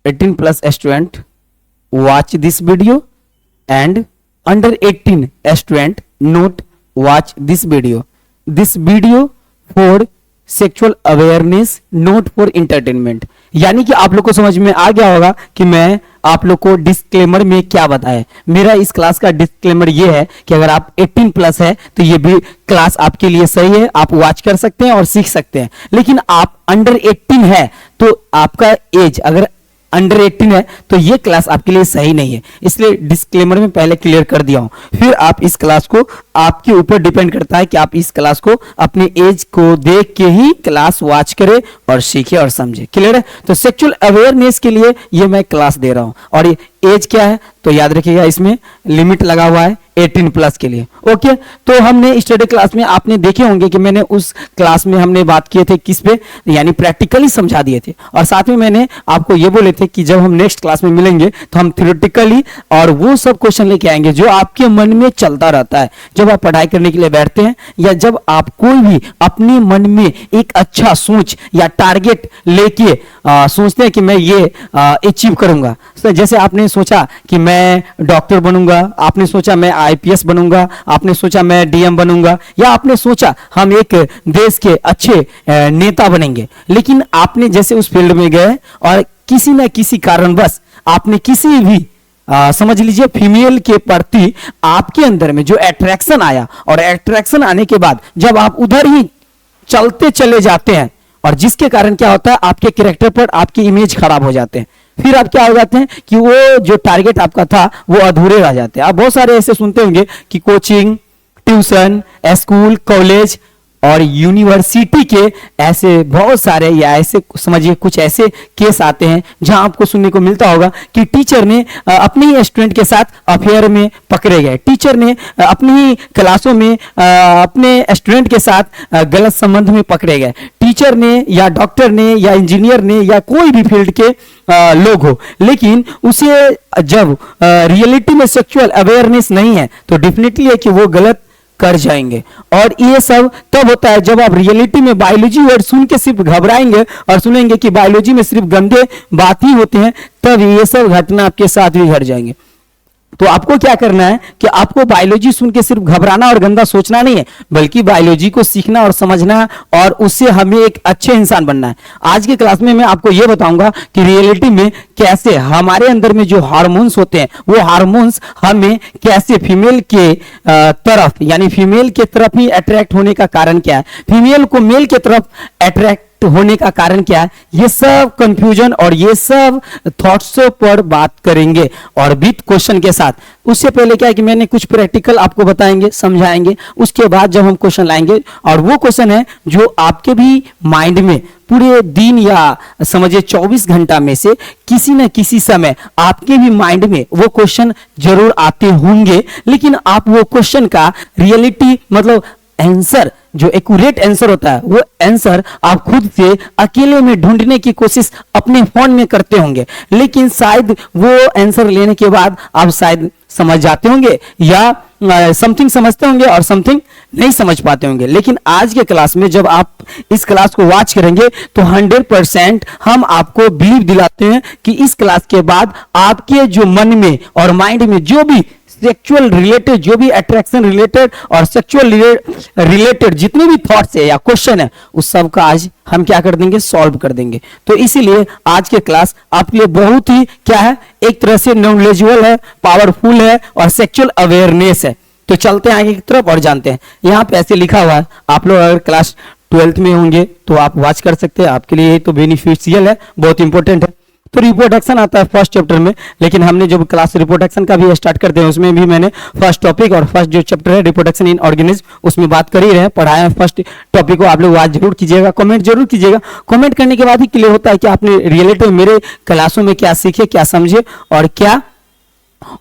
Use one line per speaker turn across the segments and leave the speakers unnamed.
18+ student watch this video and under 18 student not watch this video. This video for sexual awareness, note for entertainment. यानी कि आप लोग को समझ में आ गया होगा कि मैं आप लोग को डिस्क्लेमर में क्या बताया। मेरा इस क्लास का डिस्क्लेमर ये है कि अगर आप 18+ है तो ये भी क्लास आपके लिए सही है, आप वॉच कर सकते हैं और सीख सकते हैं। लेकिन आप अंडर 18 है तो आपका एज अगर अंडर 18 है तो ये क्लास आपके लिए सही नहीं है, इसलिए डिस्क्लेमर में पहले क्लियर कर दिया हूं। फिर आप इस क्लास को, आपके ऊपर डिपेंड करता है कि आप इस क्लास को अपने एज को देख के ही क्लास वॉच करें और सीखे और समझे। क्लियर है? तो सेक्सुअल अवेयरनेस के लिए ये मैं क्लास दे रहा हूं। और ये एज क्या है तो याद रखिएगा, इसमें लिमिट लगा हुआ है 18+ के लिए। ओके, तो हमने स्टडी क्लास में आपने देखे होंगे कि मैंने उस क्लास में हमने बात किए थे किस पे, यानी प्रैक्टिकली समझा दिए थे। और साथ में मैंने आपको ये बोले थे कि जब हम नेक्स्ट क्लास में मिलेंगे तो हम थ्योरेटिकली और वो सब क्वेश्चन लेके आएंगे जो आपके मन में चलता रहता है जब आप पढ़ाई करने के लिए बैठते हैं, या जब आप कोई भी अपने मन में एक अच्छा सोच या टारगेट लेके सोचते हैं कि मैं ये अचीव करूंगा। तो जैसे आपने सोचा कि मैं डॉक्टर बनूंगा, आपने सोचा मैं आईपीएस बनूंगा, आपने सोचा मैं डीएम बनूंगा, या आपने सोचा हम एक देश के अच्छे नेता बनेंगे। लेकिन आपने जैसे उस फील्ड में गए और किसी न किसी कारणवश आपने किसी भी समझ लीजिए फीमेल के प्रति आपके अंदर में जो अट्रैक्शन आया, और अट्रैक्शन आने के बाद जब आप उधर ही चलते चले जाते हैं, और जिसके कारण क्या होता है आपके कैरेक्टर पर आपकी इमेज खराब हो जाते हैं। फिर आप क्या हो जाते हैं कि वो जो टारगेट आपका था वो अधूरे रह जाते हैं। आप बहुत सारे ऐसे सुनते होंगे कि कोचिंग, ट्यूशन, स्कूल, कॉलेज और यूनिवर्सिटी के ऐसे बहुत सारे, या ऐसे समझिए कुछ ऐसे केस आते हैं जहां आपको सुनने को मिलता होगा कि टीचर ने अपने ही स्टूडेंट के साथ अफेयर में पकड़े गए, टीचर ने अपनी ही क्लासों में अपने स्टूडेंट के साथ गलत संबंध में पकड़े गए, टीचर ने या डॉक्टर ने या इंजीनियर ने या कोई भी फील्ड के लोग हो। लेकिन उसे जब रियलिटी में सेक्सुअल अवेयरनेस नहीं है तो डेफिनेटली है कि वो गलत कर जाएंगे। और ये सब तब होता है जब आप रियलिटी में बायोलॉजी वर्ड सुन के सिर्फ घबराएंगे और सुनेंगे कि बायोलॉजी में सिर्फ गंदे बात ही होते हैं, तब ये सब घटना आपके साथ भी घट जाएंगे। तो आपको क्या करना है कि आपको बायोलॉजी सुन के सिर्फ घबराना और गंदा सोचना नहीं है, बल्कि बायोलॉजी को सीखना और समझना है और उससे हमें एक अच्छे इंसान बनना है। आज की क्लास में मैं आपको यह बताऊंगा कि रियलिटी में कैसे हमारे अंदर में जो हार्मोन्स होते हैं वो हार्मोन्स हमें कैसे फीमेल के तरफ, यानी फीमेल के तरफ ही अट्रैक्ट होने का कारण क्या है, फीमेल को मेल के तरफ अट्रैक्ट होने का कारण क्या है, ये सब कंफ्यूजन और ये सब थॉट्सों पर बात करेंगे और विथ क्वेश्चन के साथ। उससे पहले क्या है कि मैंने कुछ प्रैक्टिकल आपको बताएंगे, समझाएंगे, उसके बाद जब हम क्वेश्चन लाएंगे, और वो क्वेश्चन है जो आपके भी माइंड में पूरे दिन या समझिए 24 घंटा में से किसी न किसी समय आपके भी माइंड में वो क्वेश्चन जरूर आते होंगे, लेकिन आप वो क्वेश्चन का रियलिटी मतलब आंसर, जो एक्यूरेट आंसर होता है वो आंसर आप खुद से अकेले में ढूंढने की कोशिश अपने फोन में करते होंगे। लेकिन शायद वो आंसर लेने के बाद आप शायद समझ जाते होंगे या समथिंग समझते होंगे और समथिंग नहीं समझ पाते होंगे। लेकिन आज के क्लास में जब आप इस क्लास को वॉच करेंगे तो 100% हम आपको बिलीव दिलाते हैं कि इस क्लास के बाद आपके जो मन में और माइंड में जो भी सेक्सुअल रिलेटेड, जो भी अट्रैक्शन रिलेटेड और सेक्सुअल रिलेटेड जितने भी थॉट्स है या क्वेश्चन है, उस सब का आज हम क्या कर देंगे, सॉल्व कर देंगे। तो इसीलिए आज के क्लास आपके लिए बहुत ही क्या है, एक तरह से नॉलेजेबल है, पावरफुल है और सेक्सुअल अवेयरनेस है। तो चलते हैं आगे की तरफ और जानते हैं। यहाँ पे ऐसे लिखा हुआ है, आप लोग अगर क्लास 12th में होंगे तो आप वॉच कर सकते हैं, आपके लिए तो बेनिफिशियल है, बहुत इंपॉर्टेंट है। तो रिप्रोडक्शन आता है फर्स्ट चैप्टर में, लेकिन हमने जब क्लास रिप्रोडक्शन का भी स्टार्ट करते हैं उसमें भी मैंने फर्स्ट टॉपिक और फर्स्ट जो चैप्टर है रिप्रोडक्शन इन ऑर्गेनिज्म उसमें बात कर ही रहे, पढ़ाया फर्स्ट टॉपिक को। आप लोग आज जरूर कीजिएगा, कमेंट जरूर कीजिएगा। कमेंट करने के बाद ही क्लियर होता है कि आपने रियलिटी में मेरे क्लासों में क्या सीखे, क्या समझे और क्या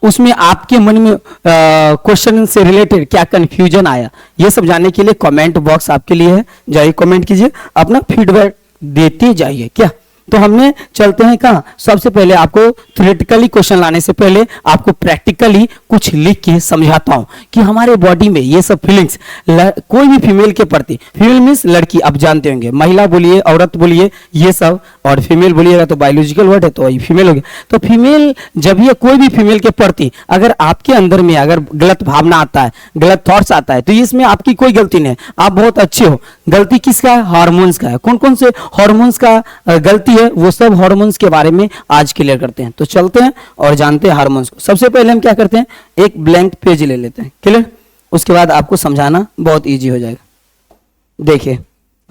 उसमें आपके मन में क्वेश्चन से रिलेटेड क्या कंफ्यूजन आया। ये सब जानने के लिए कमेंट बॉक्स आपके लिए है, जाइए कमेंट कीजिए, अपना फीडबैक देते जाइए। क्या तो हमने चलते हैं कहाँ, सबसे पहले आपको थ्योरेटिकली क्वेश्चन लाने से पहले आपको प्रैक्टिकली कुछ लिख के समझाता हूं कि हमारे बॉडी में ये सब फीलिंग्स कोई भी फीमेल के प्रति, फीमेल मीन्स लड़की, आप जानते होंगे, महिला बोलिए, औरत बोलिए, ये सब, और फीमेल बोलिएगा तो बायोलॉजिकल वर्ड है तो ये फीमेल हो गया। तो फीमेल, जब ये कोई भी फीमेल के प्रति अगर आपके अंदर में अगर गलत भावना आता है, गलत थॉट्स आता है, तो इसमें आपकी कोई गलती नहीं है, आप बहुत अच्छे हो। गलती किसका है? हार्मोन्स का है। कौन कौन से हार्मोन्स का गलती है, वो सब हार्मोन्स के बारे में आज क्लियर करते हैं। तो चलते हैं और जानते हैं हार्मोन्स को। सबसे पहले हम क्या करते हैं, एक ब्लैंक पेज ले लेते हैं, क्लियर, उसके बाद आपको समझाना बहुत इजी हो जाएगा। देखिए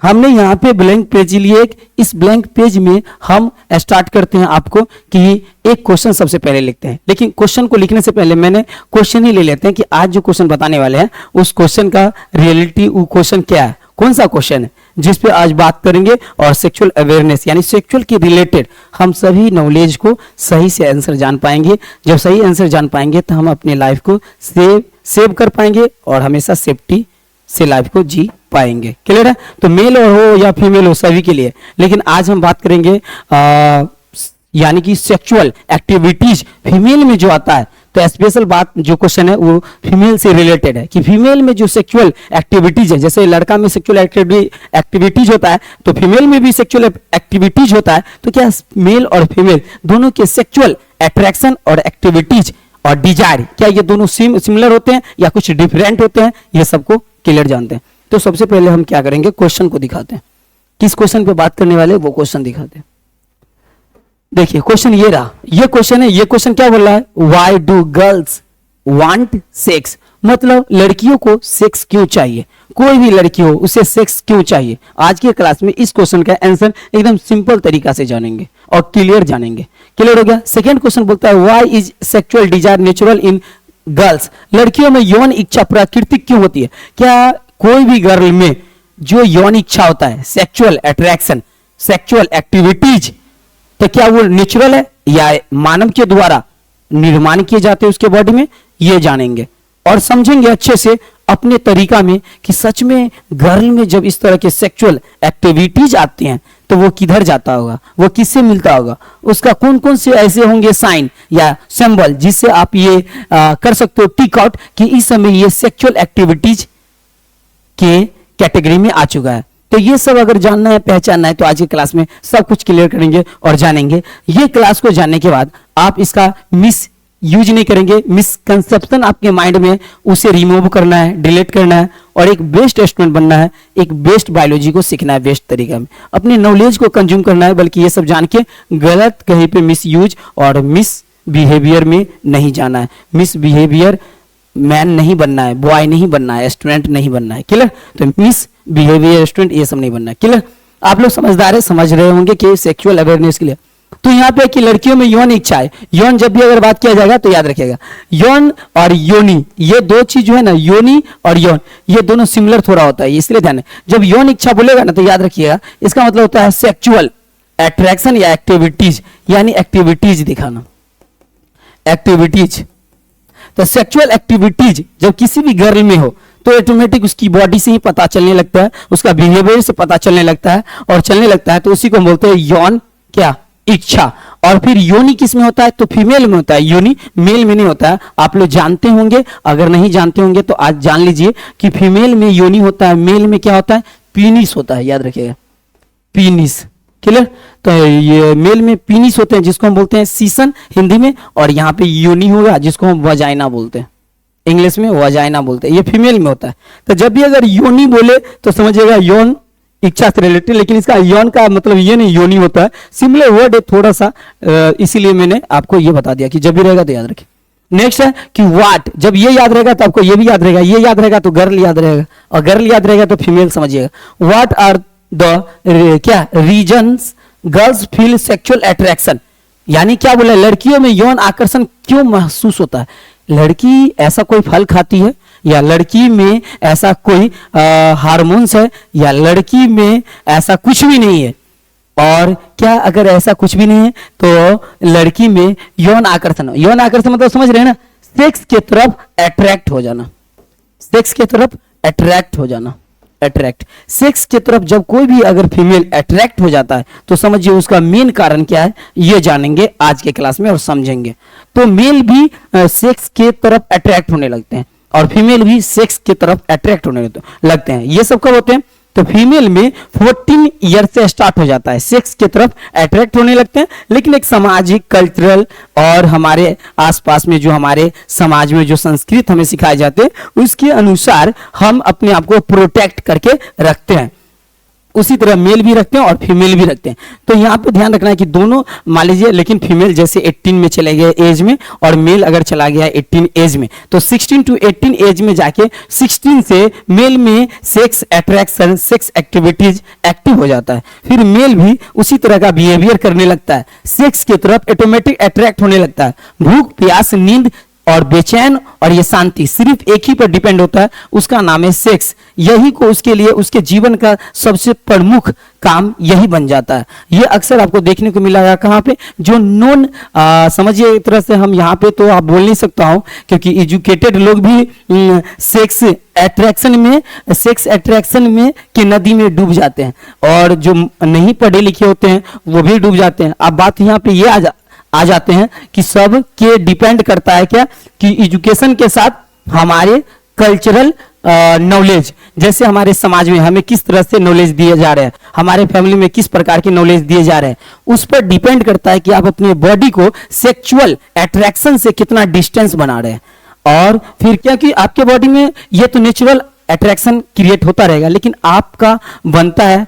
हमने यहाँ पे ब्लैंक पेज लिए, इस ब्लैंक पेज में हम स्टार्ट करते हैं आपको कि एक क्वेश्चन सबसे पहले लिखते हैं। लेकिन क्वेश्चन को लिखने से पहले मैंने क्वेश्चन ही ले लेते हैं कि आज जो क्वेश्चन बताने वाले हैं उस क्वेश्चन का रियलिटी, वो क्वेश्चन क्या है, कौन सा क्वेश्चन है जिस पे आज बात करेंगे, और सेक्सुअल अवेयरनेस यानी सेक्सुअल के रिलेटेड हम सभी नॉलेज को सही से आंसर जान पाएंगे। जब सही आंसर जान पाएंगे तो हम अपनी लाइफ को सेव कर पाएंगे और हमेशा सेफ्टी से लाइफ को जी पाएंगे। क्लियर है? तो मेल हो या फीमेल हो, सभी के लिए। लेकिन आज हम बात करेंगे यानी कि सेक्सुअल एक्टिविटीज फीमेल में जो आता है, तो स्पेशल बात जो क्वेश्चन है वो फीमेल से रिलेटेड है कि फीमेल में जो सेक्सुअल एक्टिविटीज है, जैसे लड़का में सेक्सुअल एक्टिविटीज होता है तो फीमेल में भी सेक्सुअल एक्टिविटीज होता है। तो क्या मेल और फीमेल दोनों के सेक्सुअल अट्रैक्शन और एक्टिविटीज और डिजायर, क्या ये दोनों सिमिलर होते हैं या कुछ डिफरेंट होते हैं, ये सबको क्लियर जानते हैं। तो सबसे पहले हम क्या करेंगे, क्वेश्चन को दिखाते हैं, किस क्वेश्चन पे बात करने वाले वो क्वेश्चन दिखाते हैं। देखिए क्वेश्चन ये रहा, ये क्वेश्चन है। ये क्वेश्चन क्या बोल रहा है, why do girls want sex, मतलब लड़कियों को सेक्स क्यों चाहिए, कोई भी लड़की हो उसे सेक्स क्यों चाहिए। आज की क्लास में इस क्वेश्चन का आंसर एकदम सिंपल तरीका से जानेंगे और क्लियर जानेंगे। क्लियर हो गया? सेकंड क्वेश्चन बोलता है why is sexual desire natural in girls, लड़कियों में यौन इच्छा प्राकृतिक क्यों होती है। क्या कोई भी गर्ल में जो यौन इच्छा होता है, सेक्सुअल अट्रैक्शन, सेक्सुअल एक्टिविटीज, तो क्या वो नेचुरल है या मानव के द्वारा निर्माण किए जाते हैं उसके बॉडी में, ये जानेंगे और समझेंगे अच्छे से अपने तरीका में कि सच में गर्ल में जब इस तरह के सेक्सुअल एक्टिविटीज आती हैं तो वो किधर जाता होगा, वो किससे मिलता होगा, उसका कौन कौन से ऐसे होंगे साइन या सिंबल जिससे आप ये कर सकते हो टिक आउट कि इस समय ये सेक्सुअल एक्टिविटीज के कैटेगरी में आ चुका है। तो ये सब अगर जानना है, पहचानना है, तो आज की क्लास में सब कुछ क्लियर करेंगे और जानेंगे। ये क्लास को जानने के बाद आप इसका मिस यूज नहीं करेंगे, मिसकंसेप्शन आपके माइंड में उसे रिमूव करना है, डिलीट करना है और एक बेस्ट स्टूडेंट बनना है, एक बेस्ट बायोलॉजी को सीखना है बेस्ट तरीका में, अपनी नॉलेज को कंज्यूम करना है। बल्कि ये सब जान के गलत कहीं पे मिस यूज और मिस बिहेवियर में नहीं जाना है। मिस बिहेवियर मैन नहीं बनना है, बॉय नहीं बनना है, स्टूडेंट नहीं बनना है। क्लियर? तो मिस बिहेवियर स्टूडेंट ये सब नहीं बनना है। क्लियर? आप लोग समझदार है, समझ रहे होंगे कि सेक्सुअल अवेयरनेस के लिए। तो यहाँ पे कि लड़कियों में यौन इच्छा है, यौन जब भी अगर बात किया जाएगा तो याद रखिएगा यौन और योनि, ये दो चीज जो है ना, योनि और यौन, ये दोनों सिमिलर थोड़ा होता है, इसलिए ध्यान है। जब यौन इच्छा बोलेगा ना तो याद रखिएगा इसका मतलब होता है सेक्सुअल अट्रैक्शन या एक्टिविटीज, यानी एक्टिविटीज दिखाना, एक्टिविटीज। तो सेक्सुअल एक्टिविटीज जब किसी भी गर्ल में हो तो ऑटोमेटिक उसकी बॉडी से ही पता चलने लगता है, उसका बिहेवियर से पता चलने लगता है, और चलने लगता है तो उसी को बोलते हैं यौन क्या, इच्छा। और फिर योनि किस में होता है, तो फीमेल में होता है, योनि मेल में नहीं होता है। आप लोग जानते होंगे, अगर नहीं जानते होंगे तो आज जान लीजिए कि फीमेल में योनि होता है, मेल में क्या होता है, पीनिस होता है, याद रखिएगा पीनिस। क्लियर? तो ये मेल में पीनिस होते हैं जिसको हम बोलते हैं सीसन हिंदी में, और यहाँ पे योनि होगा जिसको हम वजाइना बोलते हैं, इंग्लिश में वजाइना बोलते हैं, ये फीमेल में होता है। तो जब भी अगर योनि बोले तो समझिएगा यौन इच्छा से रिलेटेड, लेकिन इसका यौन का मतलब ये नहीं योनि होता है, सिमिलर वर्ड है थोड़ा सा, इसीलिए मैंने आपको ये बता दिया कि जब भी रहेगा तो याद रखें। नेक्स्ट है कि व्हाट, जब ये याद रहेगा तो आपको ये भी याद रहेगा, ये याद रहेगा तो गर्ल याद रहेगा, और गर्ल याद रहेगा तो फीमेल समझिएगा। व्हाट आर द क्या reasons girls feel sexual attraction, यानी क्या बोला, लड़कियों में यौन आकर्षण क्यों महसूस होता है। लड़की ऐसा कोई फल खाती है, या लड़की में ऐसा कोई हार्मोन्स है, या लड़की में ऐसा कुछ भी नहीं है, और क्या अगर ऐसा कुछ भी नहीं है तो लड़की में यौन आकर्षण, यौन आकर्षण मतलब समझ रहे हैं ना, सेक्स के तरफ अट्रैक्ट हो जाना, सेक्स के तरफ अट्रैक्ट हो जाना। अट्रैक्ट, सेक्स की तरफ जब कोई भी अगर फीमेल अट्रैक्ट हो जाता है तो समझिए उसका मेन कारण क्या है, ये जानेंगे आज के क्लास में और समझेंगे। तो मेल भी सेक्स के तरफ अट्रैक्ट होने लगते हैं और फीमेल भी सेक्स की तरफ अट्रैक्ट होने लगते हैं। ये सब कब होते हैं? तो फीमेल में 14 ईयर से स्टार्ट हो जाता है, सेक्स की तरफ अट्रैक्ट होने लगते हैं। लेकिन एक सामाजिक, कल्चरल और हमारे आसपास में जो हमारे समाज में जो संस्कृत हमें सिखाए जाते हैं उसके अनुसार हम अपने आप को प्रोटेक्ट करके रखते हैं। उसी तरह मेल भी रखते हैं और फीमेल भी रखते हैं। तो यहाँ पे ध्यान रखना है कि दोनों मान लीजिए, लेकिन फीमेल जैसे 18 में चले गए एज में और मेल अगर चला गया 18 एज में, तो 16 टू 18 एज में जाके 16 से मेल में sex attraction, sex activities active हो जाता है। फिर मेल भी उसी तरह का बिहेवियर करने लगता है, सेक्स की तरफ ऑटोमेटिक अट्रैक्ट होने लगता है। भूख, प्यास, नींद और बेचैन और ये शांति सिर्फ एक ही पर डिपेंड होता है, उसका नाम है सेक्स। यही को उसके लिए उसके जीवन का सबसे प्रमुख काम यही बन जाता है। ये अक्सर आपको देखने को मिला है कहाँ पे, जो नॉन समझिए एक तरह से हम यहाँ पे तो आप बोल नहीं सकता हूँ क्योंकि एजुकेटेड लोग भी सेक्स अट्रैक्शन में की नदी में डूब जाते हैं और जो नहीं पढ़े लिखे होते हैं वो भी डूब जाते हैं। अब बात यहाँ पे ये आ जाते हैं कि सब के डिपेंड करता है क्या कि एजुकेशन के साथ हमारे कल्चरल नॉलेज, जैसे हमारे समाज में हमें किस तरह से नॉलेज दिए जा रहे हैं, हमारे फैमिली में किस प्रकार के नॉलेज दिए जा रहे हैं, उस पर डिपेंड करता है कि आप अपने बॉडी को सेक्सुअल अट्रैक्शन से कितना डिस्टेंस बना रहे हैं। और फिर क्या कि आपके बॉडी में ये तो नेचुरल अट्रैक्शन क्रिएट होता रहेगा, लेकिन आपका बनता है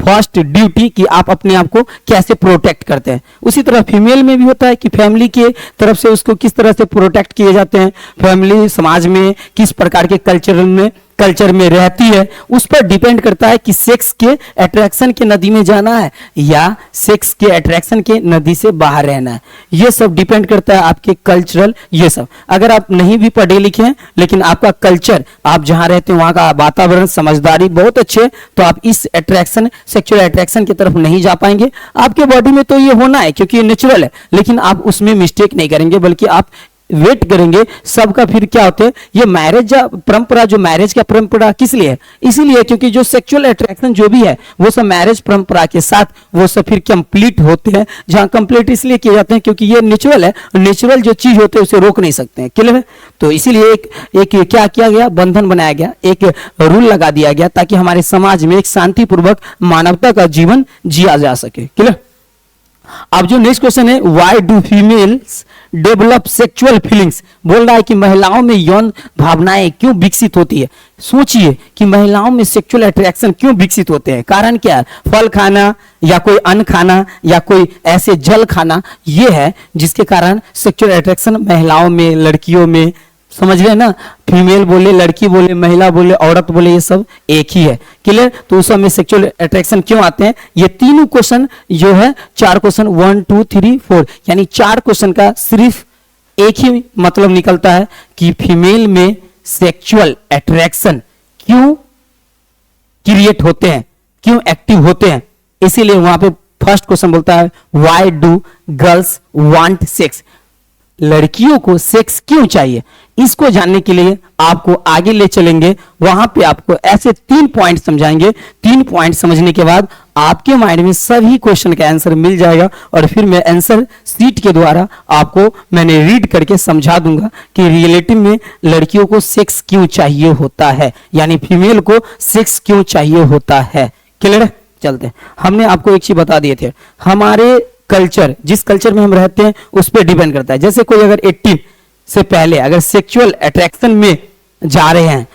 फर्स्ट ड्यूटी कि आप अपने आप को कैसे प्रोटेक्ट करते हैं। उसी तरह फीमेल में भी होता है कि फैमिली के तरफ से उसको किस तरह से प्रोटेक्ट किए जाते हैं, फैमिली समाज में किस प्रकार के कल्चर में रहती है, उस पर डिपेंड करता है कि सेक्स के अट्रैक्शन के नदी में जाना है या सेक्स के अट्रैक्शन के नदी से बाहर रहना है। ये सब डिपेंड करता है आपके कल्चरल। ये सब अगर आप नहीं भी पढ़े लिखे हैं लेकिन आपका कल्चर, आप जहां रहते हैं वहां का वातावरण, समझदारी बहुत अच्छे, तो आप इस अट्रैक्शन, सेक्सुअल अट्रैक्शन की तरफ नहीं जा पाएंगे। आपके बॉडी में तो ये होना है क्योंकि ये नेचुरल है, लेकिन आप उसमें मिस्टेक नहीं करेंगे बल्कि आप वेट करेंगे सबका। फिर क्या होते हैं, ये मैरिज परंपरा, जो मैरिज का परंपरा किस लिए है, इसीलिए क्योंकि जो सेक्सुअल अट्रैक्शन जो भी है वो सब मैरिज परंपरा के साथ वो सब फिर कंप्लीट होते हैं। जहां कंप्लीट इसलिए किए जाते हैं क्योंकि ये नेचुरल है, नेचुरल जो चीज होते हैं उसे रोक नहीं सकते हैं। क्लियर है? तो इसीलिए एक क्या किया गया, बंधन बनाया गया, एक रूल लगा दिया गया ताकि हमारे समाज में एक शांतिपूर्वक मानवता का जीवन जिया जा सके। क्लियर? अब जो नेक्स्ट क्वेश्चन है, why do females develop sexual feelings, बोल रहा है कि महिलाओं में यौन भावनाएं क्यों विकसित होती है। सोचिए कि महिलाओं में सेक्सुअल अट्रैक्शन क्यों विकसित होते हैं, कारण क्या है? फल खाना या कोई अन्न खाना या कोई ऐसे जल खाना, ये है जिसके कारण सेक्सुअल अट्रैक्शन महिलाओं में, लड़कियों में, समझ रहे हैं ना, फीमेल बोले, लड़की बोले, महिला बोले, औरत बोले, ये सब एक ही है। क्लियर? तो उस समय सेक्सुअल अट्रैक्शन क्यों आते हैं, ये तीनों क्वेश्चन जो है, 4 क्वेश्चन 1 2 3 4 यानी 4 क्वेश्चन का सिर्फ एक ही मतलब निकलता है कि फीमेल में सेक्सुअल अट्रैक्शन क्यों क्रिएट होते हैं, क्यों एक्टिव होते हैं। इसीलिए वहां पे फर्स्ट क्वेश्चन बोलता है why do girls want sex, लड़कियों को सेक्स क्यों चाहिए। इसको जानने के लिए आपको आगे ले चलेंगे, वहां पे आपको ऐसे 3 पॉइंट समझाएंगे। 3 पॉइंट समझने के बाद आपके माइंड में सभी क्वेश्चन का आंसर मिल जाएगा और फिर मैं आंसर सीट के द्वारा आपको मैंने रीड करके समझा दूंगा कि रियलिटी में लड़कियों को सेक्स क्यों चाहिए होता है, यानी फीमेल को सेक्स क्यों चाहिए होता है। क्लियर? चलते हैं। हमने आपको एक चीज बता दिए थे, हमारे कल्चर, जिस कल्चर में हम रहते हैं उस पर डिपेंड करता है। जैसे कोई अगर 18 से पहले अगर सेक्सुअल अट्रैक्शन में जा रहे हैं,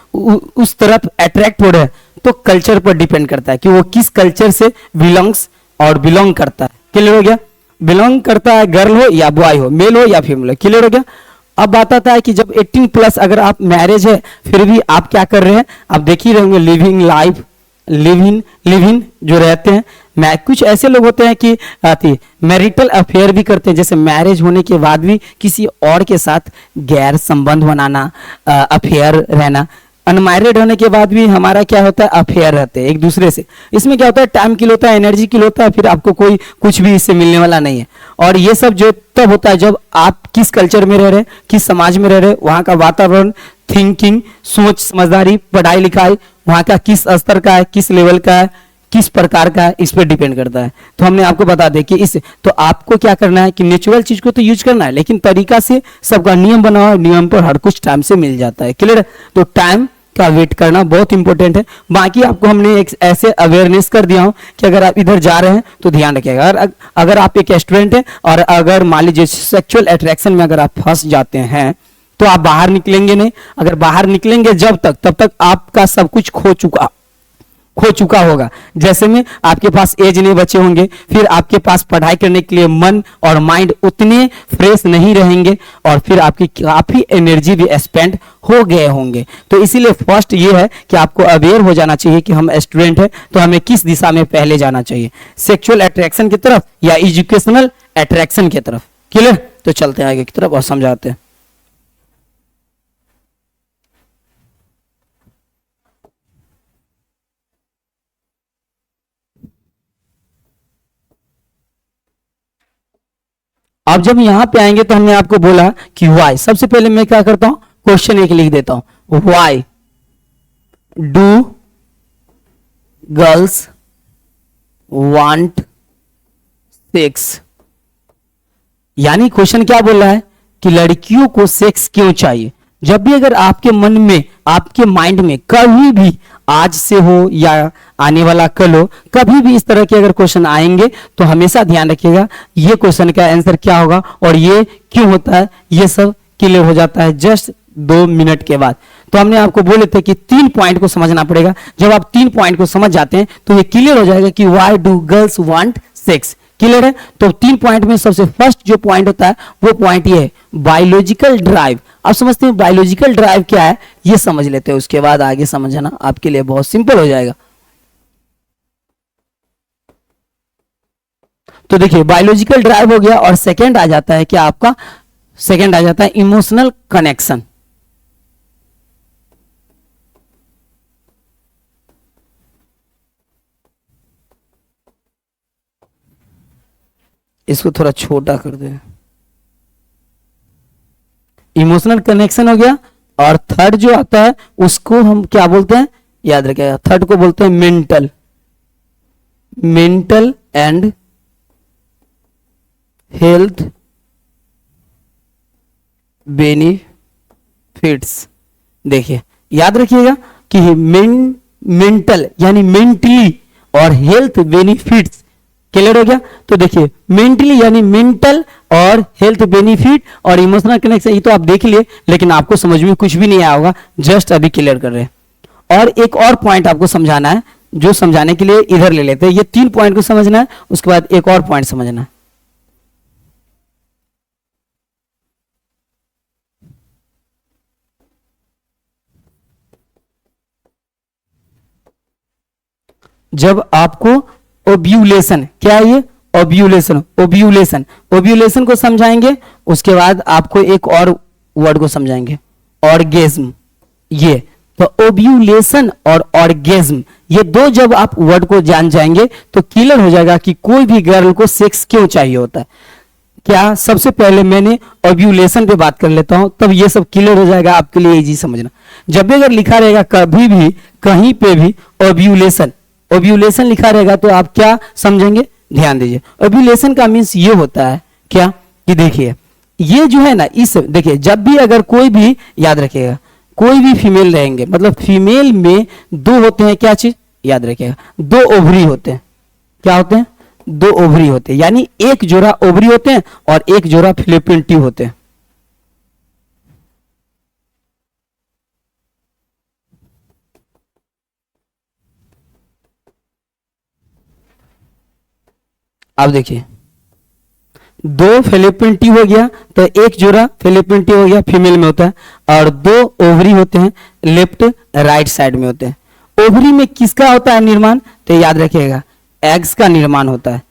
उस तरफ अट्रैक्ट हो रहे हैं, तो कल्चर पर डिपेंड करता है कि वो किस कल्चर से बिलोंग करता है। क्लियर हो गया? बिलोंग करता है, गर्ल हो या बॉय हो, मेल हो या फीमेल हो। क्लियर हो गया? अब बात आता है कि जब 18 प्लस अगर आप मैरिज है फिर भी आप क्या कर रहे हैं, आप देख ही रहे होंगे लिविंग लाइफ, लिविंग जो रहते हैं। कुछ ऐसे लोग होते हैं कि मैरिटल अफेयर भी करते हैं, जैसे मैरिज होने के बाद भी किसी और के साथ गैर संबंध बनाना, अफेयर रहना, अनमैरिड होने के बाद भी हमारा क्या होता है, अफेयर रहते हैं एक दूसरे से। इसमें क्या होता है, टाइम किल होता है, एनर्जी किल होता है, फिर आपको कोई कुछ भी इससे मिलने वाला नहीं है। और ये सब जो तब होता है जब आप किस कल्चर में रह रहे, किस समाज में रह रहे, वहाँ का वातावरण, थिंकिंग, सोच समझदारी, पढ़ाई लिखाई वहाँ का किस स्तर का है, किस लेवल का है, किस प्रकार का है, इस पर डिपेंड करता है। तो हमने आपको बता दें कि इस तो आपको क्या करना है कि नेचुरल चीज को तो यूज करना है, लेकिन तरीका से सबका नियम बना हुआ है, नियम पर हर कुछ टाइम से मिल जाता है। क्लियर? तो टाइम का वेट करना बहुत इंपॉर्टेंट है। बाकी आपको हमने एक ऐसे अवेयरनेस कर दिया हूं कि अगर आप इधर जा रहे हैं तो ध्यान रखिएगा। अगर आप एक स्टूडेंट हैं और अगर मान लीजिए सेक्सुअल अट्रैक्शन में अगर आप फंस जाते हैं तो आप बाहर निकलेंगे नहीं। अगर बाहर निकलेंगे जब तक तब तक आपका सब कुछ खो चुका होगा। जैसे में आपके पास एज नहीं बचे होंगे, फिर आपके पास पढ़ाई करने के लिए मन और माइंड उतने फ्रेश नहीं रहेंगे, और फिर आपकी काफी एनर्जी भी स्पेंड हो गए होंगे। तो इसीलिए फर्स्ट ये है कि आपको अवेयर हो जाना चाहिए कि हम स्टूडेंट हैं तो हमें किस दिशा में पहले जाना चाहिए, सेक्सुअल अट्रैक्शन की तरफ या एजुकेशनल अट्रैक्शन की तरफ। क्लियर? तो चलते हैं आगे की तरफ और समझाते हैं। अब जब यहां पे आएंगे तो हमने आपको बोला कि वाई, सबसे पहले मैं क्या करता हूं, क्वेश्चन एक लिख देता हूं, why do girls want sex. यानी क्वेश्चन क्या बोल रहा है कि लड़कियों को सेक्स क्यों चाहिए। जब भी अगर आपके मन में, आपके माइंड में कभी भी, आज से हो या आने वाला कल हो, कभी भी इस तरह के अगर क्वेश्चन आएंगे तो हमेशा ध्यान रखिएगा ये क्वेश्चन का आंसर क्या होगा और ये क्यों होता है, ये सब क्लियर हो जाता है जस्ट 2 मिनट के बाद। तो हमने आपको बोले थे कि 3 पॉइंट को समझना पड़ेगा। जब आप 3 पॉइंट को समझ जाते हैं तो ये क्लियर हो जाएगा कि why do girls want sex. Clear है? तो 3 पॉइंट में सबसे फर्स्ट जो पॉइंट होता है वो पॉइंट ये है, बायोलॉजिकल ड्राइव। आप समझते हैं बायोलॉजिकल ड्राइव क्या है, ये समझ लेते हैं, उसके बाद आगे समझना आपके लिए बहुत सिंपल हो जाएगा। तो देखिए बायोलॉजिकल ड्राइव हो गया, और सेकंड आ जाता है क्या आपका, सेकंड आ जाता है इमोशनल कनेक्शन। इसको थोड़ा छोटा कर दे, इमोशनल कनेक्शन हो गया। और थर्ड जो आता है उसको हम क्या बोलते हैं, याद रखिएगा, थर्ड को बोलते हैं मेंटल एंड हेल्थ बेनिफिट्स। देखिए याद रखिएगा कि मेंटल यानी मेंटली और हेल्थ बेनिफिट्स। क्लियर हो गया? तो देखिए मेंटली यानी मेंटल और हेल्थ बेनिफिट और इमोशनल कनेक्शन, ये तो आप देख लिए, लेकिन आपको समझ में कुछ भी नहीं आया होगा, जस्ट अभी क्लियर कर रहे हैं। और एक और पॉइंट आपको समझाना है, जो समझाने के लिए इधर ले लेते हैं। ये 3 पॉइंट को समझना है, उसके बाद एक और पॉइंट समझना है। जब आपको ओब्यूलेशन, क्या है ये, ओब्यूलेशन को समझाएंगे, उसके बाद आपको एक और वर्ड को समझाएंगे, ऑर्गेज्म। ये तो ओब्यूलेशन और ऑर्गेज्म, ये 2 जब आप वर्ड को जान जाएंगे तो क्लियर हो जाएगा कि कोई भी गर्ल को सेक्स क्यों चाहिए होता है। क्या, सबसे पहले मैंने ओब्यूलेशन पे बात कर लेता हूं, तब ये सब क्लियर हो जाएगा आपके लिए, इजी समझना। जब भी अगर लिखा रहेगा कभी भी कहीं पे भी ओब्यूलेशन लिखा रहेगा तो आप क्या समझेंगे, ध्यान दीजिए। ओब्यूलेशन का मीन्स ये होता है क्या कि देखिए ये जो है ना, इस देखिए जब भी अगर कोई भी, याद रखिएगा, कोई भी फीमेल रहेंगे, मतलब फीमेल में 2 होते हैं, क्या चीज याद रखिएगा, 2 ओवरी होते हैं। क्या होते हैं? 2 ओवरी होते हैं, यानी एक जोड़ा ओवरी होते हैं और एक जोड़ा फिलिपिन ट्यूब होते हैं। अब देखिए 2 फेलोपियन ट्यूब हो गया, तो एक जोड़ा फेलोपियन ट्यूब हो गया, फीमेल में होता है, और 2 ओवरी होते हैं, लेफ्ट राइट साइड में होते हैं। ओवरी में किसका होता है निर्माण, तो याद रखिएगा एग्स का निर्माण होता है।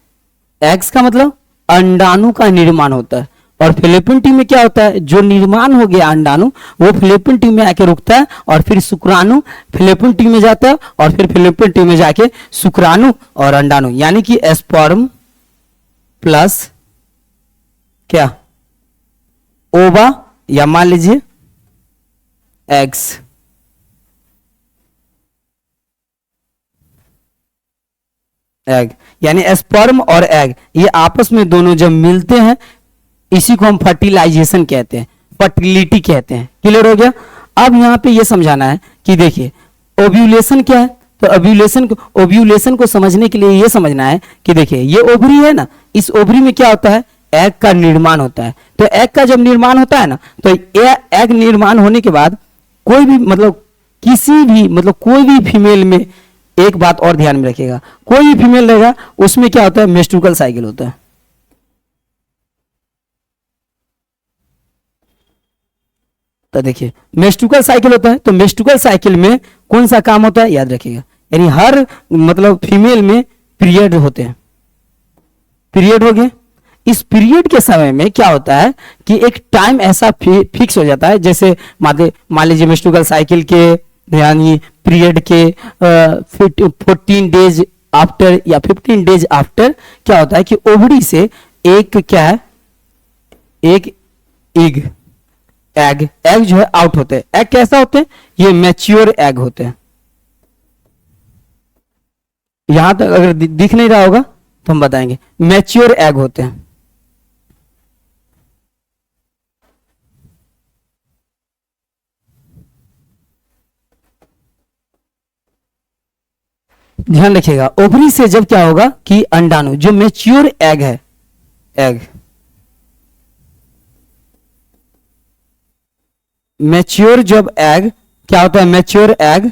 एग्स का मतलब अंडाणु का निर्माण होता है, और फैलोपियन ट्यूब में क्या होता है, जो निर्माण हो गया अंडाणु वो फैलोपियन ट्यूब में आके रुकता है और फिर शुक्राणु फैलोपियन ट्यूब में जाता है और फिर फैलोपियन ट्यूब में जाके शुक्राणु और अंडाणु यानी कि स्पर्म प्लस क्या ओवा या मान लीजिए एग्स, एग यानी स्पर्म और एग ये आपस में दोनों जब मिलते हैं इसी को हम फर्टिलाइजेशन कहते हैं, फर्टिलिटी कहते हैं। क्लियर हो गया। अब यहाँ पे ये समझाना है कि देखिए ओव्यूलेशन क्या है, तो ओव्यूलेशन को समझने के लिए ये समझना है कि देखिए ये ओवरी है ना, इस ओवरी में क्या होता है, एग का निर्माण होता है। तो एग का जब निर्माण होता है ना, तो एग निर्माण होने के बाद कोई भी मतलब किसी भी मतलब कोई भी फीमेल में, एक बात और ध्यान में रखिएगा, कोई भी फीमेल रहेगा उसमें क्या होता है, मेंस्ट्रुअल साइकिल होता है। तो देखिए मेंस्ट्रुअल साइकिल होता है, तो मेंस्ट्रुअल साइकिल में कौन सा काम होता है याद रखिएगा, यानी हर मतलब फीमेल में पीरियड होते हैं, पीरियड हो गए। इस पीरियड के समय में क्या होता है कि एक टाइम ऐसा फिक्स हो जाता है, जैसे मान लीजिए मेंस्ट्रुअल साइकिल के यानी पीरियड के 14 डेज आफ्टर या 15 डेज आफ्टर क्या होता है कि ओवरी से एक क्या है, एक एग जो है आउट होते हैं। एग कैसा होते हैं, ये मैच्योर एग होते हैं। यहां तक अगर दिख नहीं रहा होगा तो हम बताएंगे, मैच्योर एग होते हैं। ध्यान रखिएगा, ओवरी से जब क्या होगा कि अंडाणु जो मैच्योर एग है, एग मैच्योर जब एग क्या होता है, मैच्योर एग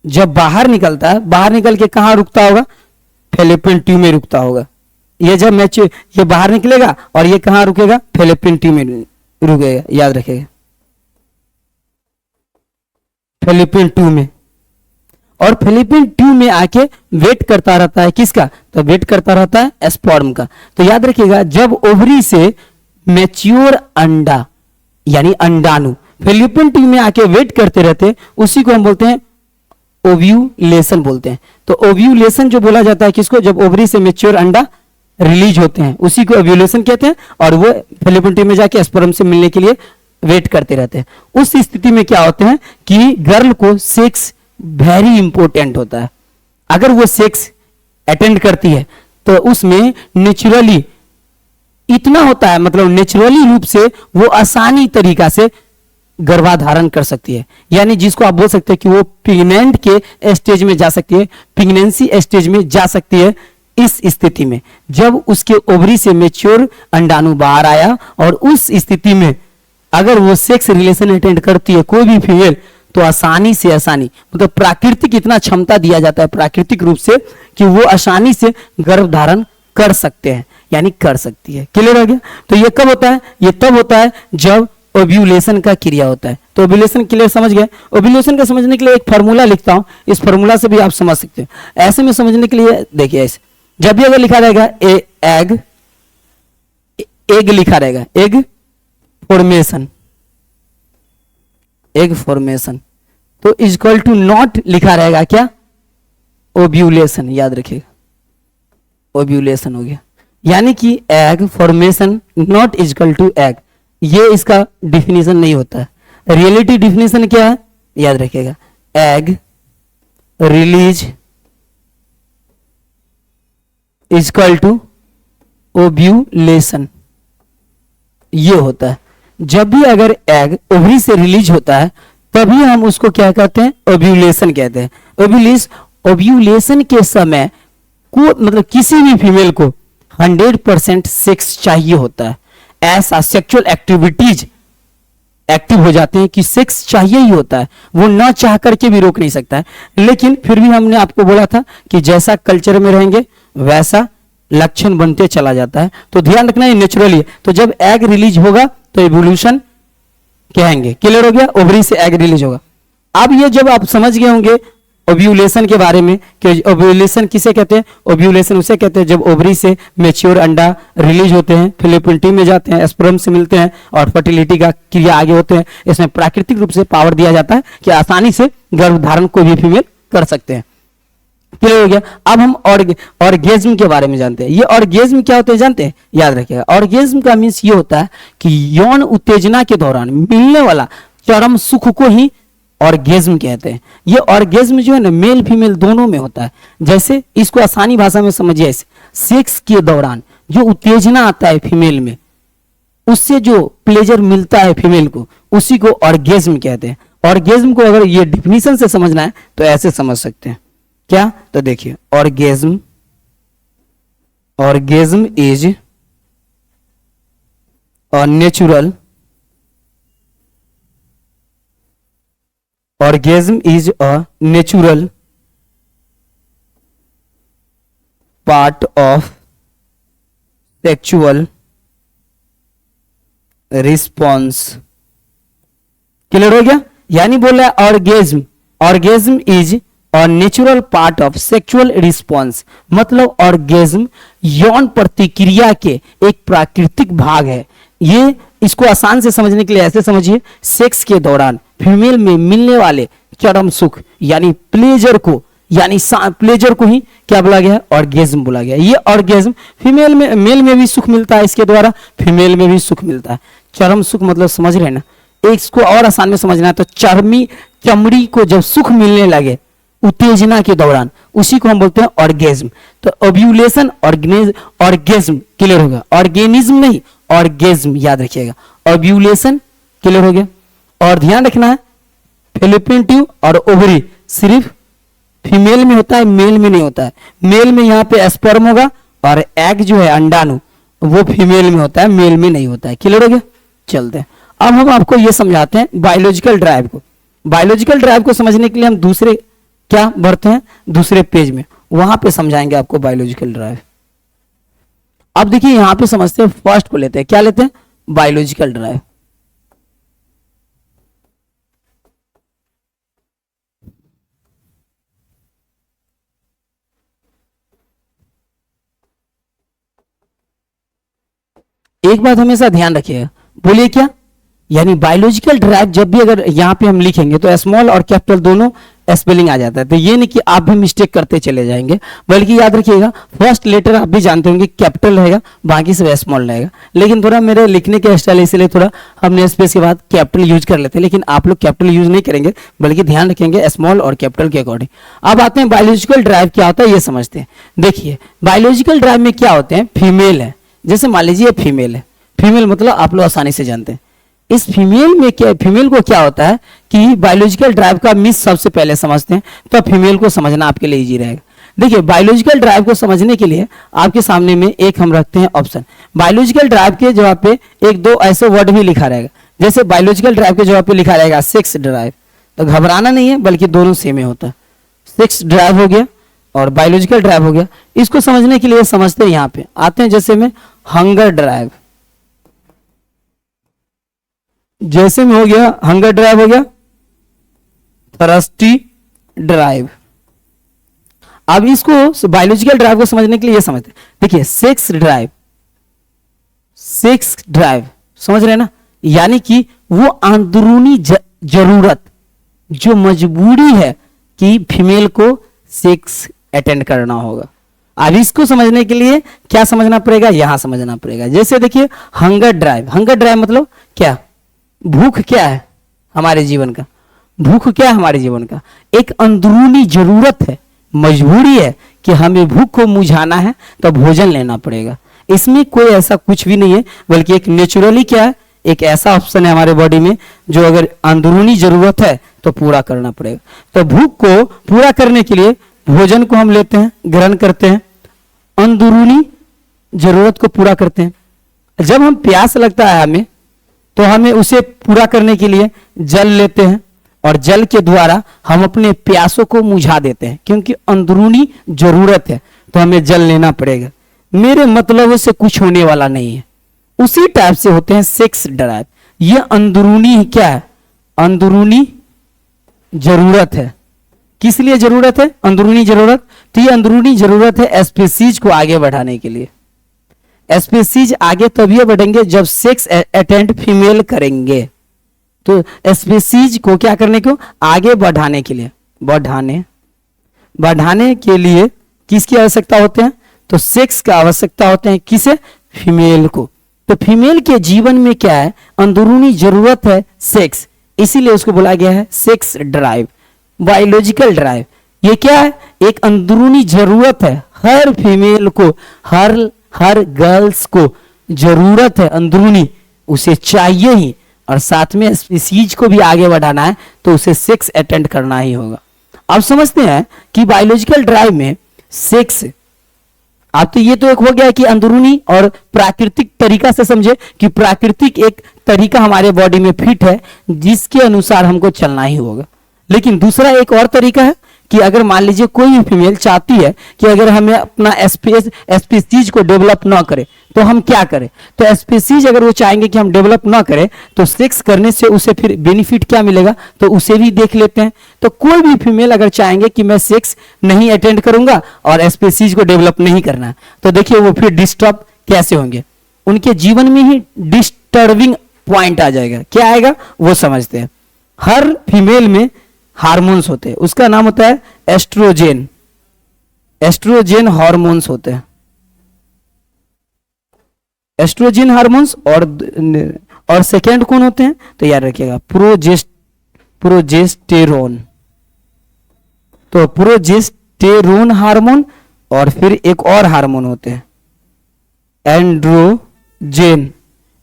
जब बाहर निकलता है, बाहर निकल के कहां रुकता होगा, फैलोपियन ट्यूब में रुकता होगा। ये जब मैच्योर ये बाहर निकलेगा और ये कहां रुकेगा, फैलोपियन ट्यूब में रुकेगा, याद रखिएगा फैलोपियन ट्यूब में। और फैलोपियन ट्यूब में आके वेट करता रहता है किसका, तो वेट करता रहता है स्पर्म का। तो याद रखिएगा जब ओवरी से मैच्योर अंडा यानी अंडाणु फैलोपियन ट्यूब में आके वेट करते रहते, उसी को हम बोलते हैं ओव्यूलेशन बोलते हैं। तो ओव्यूलेशन जो बोला जाता है किसको, जब ओवरी से मैच्योर अंडा रिलीज होते हैं उसी को ओव्यूलेशन कहते हैं, और वो फैलोपियन ट्यूब में जाके स्पर्म से मिलने के लिए वेट करते रहते हैं। उस स्थिति में क्या होते हैं कि गर्ल को सेक्स वेरी इंपॉर्टेंट होता है। अगर वो सेक्स अटेंड करती है तो उसमें नेचुरली इतना होता है, मतलब नेचुरली रूप से वो आसानी तरीका से गर्भाधारण कर सकती है, यानी जिसको आप बोल सकते हैं कि वो प्रेग्नेंट के स्टेज में जा सकती है, प्रेगनेंसी स्टेज में जा सकती है। इस स्थिति में जब उसके ओवरी से मैच्योर अंडाणु बाहर आया और उस स्थिति में अगर वो सेक्स रिलेशन अटेंड करती है कोई भी फीमेल, तो आसानी से आसानी मतलब प्राकृतिक इतना क्षमता दिया जाता है प्राकृतिक रूप से कि वो आसानी से गर्भ धारण कर सकते हैं, यानी कर सकती है। क्लियर हो गया। तो ये कब होता है, ये तब होता है जब ओव्यूलेशन का क्रिया होता है। तो ओव्यूलेशन क्लियर समझ गए। ओव्यूलेशन का समझने के लिए एक फॉर्मूला लिखता हूं, इस फॉर्मूला से भी आप समझ सकते हो। ऐसे में समझने के लिए देखिए, ऐसे जब भी अगर लिखा रहेगा एग लिखा रहेगा, एग फॉर्मेशन, एग फॉर्मेशन, तो इक्वल टू नॉट लिखा रहेगा क्या, ओव्यूलेशन। याद रखिएगा ओव्यूलेशन हो गया, यानी कि egg formation not equal to egg. ये इसका डिफिनीशन नहीं होता है। रियलिटी डिफिनीशन क्या है, याद रखिएगा, egg release equal to ovulation. ये होता है जब भी अगर एग ओवरी से रिलीज होता है तभी हम उसको क्या कहते हैं, ओव्यूलेशन कहते हैं। ओव्यूलेशन के समय को मतलब किसी भी फीमेल को 100% सेक्स चाहिए होता है। ऐसा सेक्सुअल एक्टिविटीज एक्टिव हो जाते हैं कि सेक्स चाहिए ही होता है, वो ना चाह करके भी रोक नहीं सकता है। लेकिन फिर भी हमने आपको बोला था कि जैसा कल्चर में रहेंगे वैसा लक्षण बनते चला जाता है। तो ध्यान रखना है नेचुरली। तो जब एग रिलीज होगा तो एवोल्यूशन कहेंगे। क्लियर हो गया, ओवरी से एग रिलीज होगा। अब ये जब आप समझ गए होंगे ओव्यूलेशन के बारे में कि ओव्यूलेशन किसे कहते हैं। ओव्यूलेशन उसे कहते हैं जब ओवरी से मैच्योर अंडा रिलीज होते हैं, फैलोपियन ट्यूब में जाते हैं, स्पर्म से मिलते हैं और फर्टिलिटी का क्रिया आगे होते हैं। इसमें प्राकृतिक रूप से पावर दिया जाता है कि आसानी से गर्भधारण कोई भी फीमेल कर सकते हैं। क्लियर हो गया। अब हम ऑर्गेज्म के बारे में जानते हैं। ये ऑर्गेज्म क्या होते हैं जानते हैं, याद रखिएगा। ऑर्गेज्म का मीन्स ये होता है कि यौन उत्तेजना के दौरान मिलने वाला चरम सुख को ही ऑर्गेज्म कहते हैं। ये ऑर्गेज्म जो है ना मेल फीमेल दोनों में होता है। जैसे इसको आसानी भाषा में समझिए ऐसे, सेक्स के दौरान जो उत्तेजना आता है फीमेल में, उससे जो प्लेजर मिलता है फीमेल को, उसी को ऑर्गेज्म कहते हैं। ऑर्गेज्म को अगर ये डिफिनीशन से समझना है तो ऐसे समझ सकते हैं। क्या, तो देखिए orgasm is a natural part of sexual response. Clear हो गया। यानी बोल रहा है ऑर्गेज्म इज और natural part of sexual response, मतलब ऑर्गेज्म यौन प्रतिक्रिया के एक प्राकृतिक भाग है। ये इसको आसान से समझने के लिए ऐसे समझिए, सेक्स के दौरान फीमेल में मिलने वाले चरम सुख यानी प्लेजर को ही क्या बोला गया है, ऑर्गेज्म बोला गया। ये ऑर्गेज्म फीमेल में मेल में भी सुख मिलता है, इसके द्वारा फीमेल में भी सुख मिलता है। चरम सुख मतलब समझ रहे हैं ना। इसको और आसान में समझना है तो चमड़ी को जब सुख मिलने लगे उत्तेजना के दौरान, उसी को हम बोलते हैं ऑर्गेज्म। तो ओव्यूलेशन ऑर्गेज्म क्लियर होगा, ऑर्गेनिज्म नहीं ऑर्गेज्म, याद रखिएगा। ओव्यूलेशन क्लियर हो गया। और ध्यान रखना है फैलोपियन ट्यूब और ओवरी सिर्फ फीमेल में होता है, मेल में नहीं होता है। मेल में यहाँ पे स्पर्म होगा और एग जो है अंडाणु वो फीमेल में होता है, मेल में नहीं होता है। क्लियर हो गया। चलते हैं अब हम आपको ये समझाते हैं बायोलॉजिकल ड्राइव को। बायोलॉजिकल ड्राइव को समझने के लिए हम दूसरे क्या बढ़ते हैं, दूसरे पेज में, वहां पे समझाएंगे आपको बायोलॉजिकल ड्राइव। अब देखिए यहां पे समझते हैं, फर्स्ट को लेते हैं, क्या लेते हैं, बायोलॉजिकल ड्राइव। एक बात हमेशा ध्यान रखिएगा, बोलिए क्या, यानी बायोलॉजिकल ड्राइव जब भी अगर यहाँ पे हम लिखेंगे तो स्मॉल और कैपिटल दोनों स्पेलिंग आ जाता है। तो ये नहीं कि आप भी मिस्टेक करते चले जाएंगे, बल्कि याद रखिएगा फर्स्ट लेटर आप भी जानते होंगे कैपिटल रहेगा, बाकी सब स्मॉल रहेगा। लेकिन थोड़ा मेरे लिखने के स्टाइल इसलिए थोड़ा हमने स्पेस के बाद कैपिटल यूज कर लेते हैं, लेकिन आप लोग कैपिटल यूज नहीं करेंगे, बल्कि ध्यान रखेंगे स्मॉल और कैपिटल के अकॉर्डिंग। अब आते हैं बायोलॉजिकल ड्राइव क्या होता है ये समझते हैं। देखिए बायोलॉजिकल ड्राइव में क्या होते हैं, फीमेल है, जैसे मान लीजिए फीमेल है, फीमेल मतलब आप लोग आसानी से जानते हैं। इस फीमेल में क्या, फीमेल को क्या होता है कि बायोलॉजिकल ड्राइव का मिस सबसे पहले समझते हैं, तो फीमेल को समझना आपके लिए इजी रहेगा। देखिए बायोलॉजिकल ड्राइव को समझने के लिए आपके सामने में एक हम रखते हैं ऑप्शन। बायोलॉजिकल ड्राइव के जवाब पे एक दो ऐसे वर्ड भी लिखा रहेगा, जैसे बायोलॉजिकल ड्राइव के जवाब पे लिखा रहेगा सेक्स ड्राइव, तो घबराना नहीं है, बल्कि दोनों सेम ही होता है। सेक्स ड्राइव हो गया और बायोलॉजिकल ड्राइव हो गया। इसको समझने के लिए समझते हैं, यहाँ पे आते हैं, जैसे में हंगर ड्राइव, जैसे में हो गया हंगर ड्राइव, हो गया थर्स्टी ड्राइव। अब इसको बायोलॉजिकल ड्राइव को समझने के लिए ये समझते हैं। देखिए सेक्स ड्राइव समझ रहे हैं ना, यानी कि वो अंदरूनी जरूरत, जो मजबूरी है कि फीमेल को सेक्स अटेंड करना होगा। अब इसको समझने के लिए क्या समझना पड़ेगा, यहां समझना पड़ेगा। जैसे देखिए हंगर ड्राइव मतलब क्या, भूख क्या है हमारे जीवन का, भूख क्या है हमारे जीवन का, एक अंदरूनी जरूरत है, मजबूरी है कि हमें भूख को मुझाना है तो भोजन लेना पड़ेगा। इसमें कोई ऐसा कुछ भी नहीं है, बल्कि एक नेचुरली क्या है, एक ऐसा ऑप्शन है हमारे बॉडी में जो अगर अंदरूनी जरूरत है तो पूरा करना पड़ेगा। तो भूख को पूरा करने के लिए भोजन को हम लेते हैं, ग्रहण करते हैं, अंदरूनी जरूरत को पूरा करते हैं। जब हम प्यास लगता है हमें, तो हमें उसे पूरा करने के लिए जल लेते हैं, और जल के द्वारा हम अपने प्यासों को मुझा देते हैं, क्योंकि अंदरूनी जरूरत है तो हमें जल लेना पड़ेगा। मेरे मतलब से कुछ होने वाला नहीं है। उसी टाइप से होते हैं सेक्स ड्राइव, ये अंदरूनी क्या है, अंदरूनी जरूरत है, किस लिए जरूरत है? अंदरूनी जरूरत। तो ये अंदरूनी जरूरत है स्पीसीज को आगे बढ़ाने के लिए। स्पीसीज आगे तभी बढ़ेंगे जब सेक्स अटेंड फीमेल करेंगे। तो स्पीसीज को क्या करने को? आगे बढ़ाने के लिए, बढ़ाने के लिए किसकी आवश्यकता होते हैं? तो सेक्स का आवश्यकता होते हैं। किसे? फीमेल को। तो फीमेल के जीवन में क्या है? अंदरूनी जरूरत है सेक्स, इसीलिए उसको बोला गया है सेक्स ड्राइव, बायोलॉजिकल ड्राइव। ये क्या है? एक अंदरूनी जरूरत है हर फीमेल को, हर गर्ल्स को जरूरत है अंदरूनी, उसे चाहिए ही। और साथ में स्पीसीज को भी आगे बढ़ाना है तो उसे सेक्स अटेंड करना ही होगा। अब समझते हैं कि बायोलॉजिकल ड्राइव में सेक्स, अब तो ये तो एक हो गया कि अंदरूनी और प्राकृतिक तरीका से समझे कि प्राकृतिक एक तरीका हमारे बॉडी में फिट है जिसके अनुसार हमको चलना ही होगा। लेकिन दूसरा एक और तरीका है कि अगर मान लीजिए कोई भी फीमेल चाहती है कि अगर हमें अपना स्पीसीज को डेवलप ना करे तो हम क्या करें? तो स्पीसीज अगर वो चाहेंगे कि हम डेवलप ना करें तो सेक्स करने से उसे फिर बेनिफिट क्या मिलेगा, तो उसे भी देख लेते हैं। तो कोई भी फीमेल अगर चाहेंगे कि मैं सेक्स नहीं अटेंड करूंगा और स्पीसीज को डेवलप नहीं करना है, तो देखिए वो फिर डिस्टर्ब कैसे होंगे, उनके जीवन में ही डिस्टर्बिंग पॉइंट आ जाएगा। क्या आएगा वो समझते हैं। हर फीमेल में हार्मोन्स होते हैं, उसका नाम होता है एस्ट्रोजेन। एस्ट्रोजेन हार्मोन्स होते हैं, एस्ट्रोजेन हार्मोन्स। और सेकेंड कौन होते हैं? तो याद रखिएगा प्रोजेस्टेरोन। तो प्रोजेस्टेरोन हार्मोन और फिर एक और हार्मोन होते हैं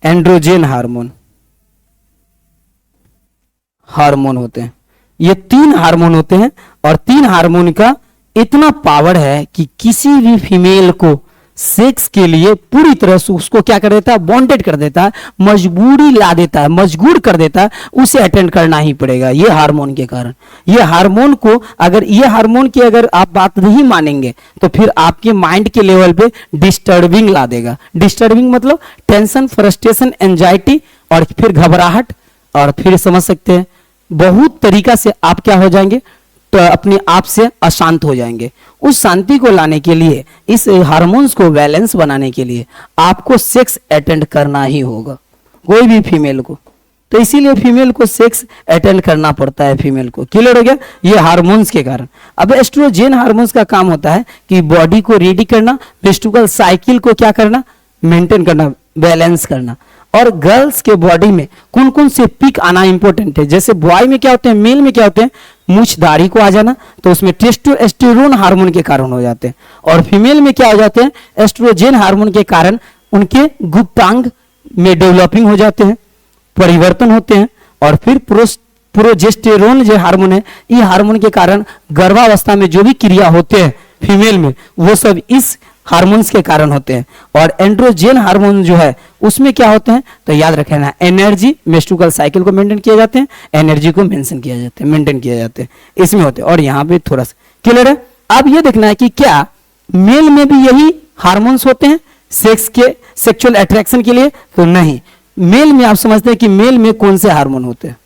एंड्रोजेन हार्मोन होते हैं। ये 3 हार्मोन होते हैं और 3 हार्मोन का इतना पावर है कि किसी भी फीमेल को सेक्स के लिए पूरी तरह से उसको क्या कर देता है? बॉन्डेड कर देता है, मजबूरी ला देता है, मजबूर कर देता है, उसे अटेंड करना ही पड़ेगा ये हार्मोन के कारण। ये हार्मोन को अगर ये हार्मोन की अगर आप बात नहीं मानेंगे तो फिर आपके माइंड के लेवल पे डिस्टर्बिंग ला देगा। डिस्टर्बिंग मतलब टेंशन, फ्रस्ट्रेशन, एंजाइटी और फिर घबराहट, और फिर समझ सकते हैं बहुत तरीका से आप क्या हो जाएंगे? तो अपने आप से अशांत हो जाएंगे। उस शांति को लाने के लिए, इस हार्मोन्स को बैलेंस बनाने के लिए आपको सेक्स अटेंड करना ही होगा, कोई भी फीमेल को। तो इसीलिए फीमेल को सेक्स अटेंड करना पड़ता है फीमेल को। क्लियर हो गया? ये हार्मोन्स के कारण। अब एस्ट्रोजेन हार्मोन्स का काम होता है कि बॉडी को रेडी करना, मेंस्ट्रुअल साइकिल को क्या करना? मेंटेन करना, बैलेंस करना। और गर्ल्स के बॉडी में कौन कौन से पीक आना इंपॉर्टेंट है? जैसे बॉय में क्या होते हैं, मेल में क्या होते हैं? मूछदारी को आ जाना, तो उसमें टेस्टोस्टेरोन हार्मोन के कारण हो जाते हैं। और फीमेल में क्या हो जाते हैं? एस्ट्रोजेन हार्मोन के कारण उनके गुप्तांग में डेवलपिंग हो जाते हैं, परिवर्तन होते हैं। और फिर प्रोजेस्टेरोन जो हार्मोन है, ये हार्मोन के कारण गर्भावस्था में जो भी क्रिया होते हैं फीमेल में, वो सब इस हार्मोन्स के कारण होते हैं। और एंड्रोजेन हार्मोन जो है उसमें क्या होते हैं? तो याद रखना, एनर्जी, मेंस्ट्रुअल साइकिल को मेंटेन किया जाते हैं, एनर्जी को मेंशन किया जाता है, मेंटेन किया जाते हैं, इसमें होते हैं। और यहाँ पे थोड़ा सा क्लियर है। अब ये देखना है कि क्या मेल में भी यही हार्मोन्स होते हैं सेक्स के, सेक्सुअल अट्रैक्शन के लिए? तो नहीं। मेल में आप समझते हैं कि मेल में कौन से हार्मोन होते हैं?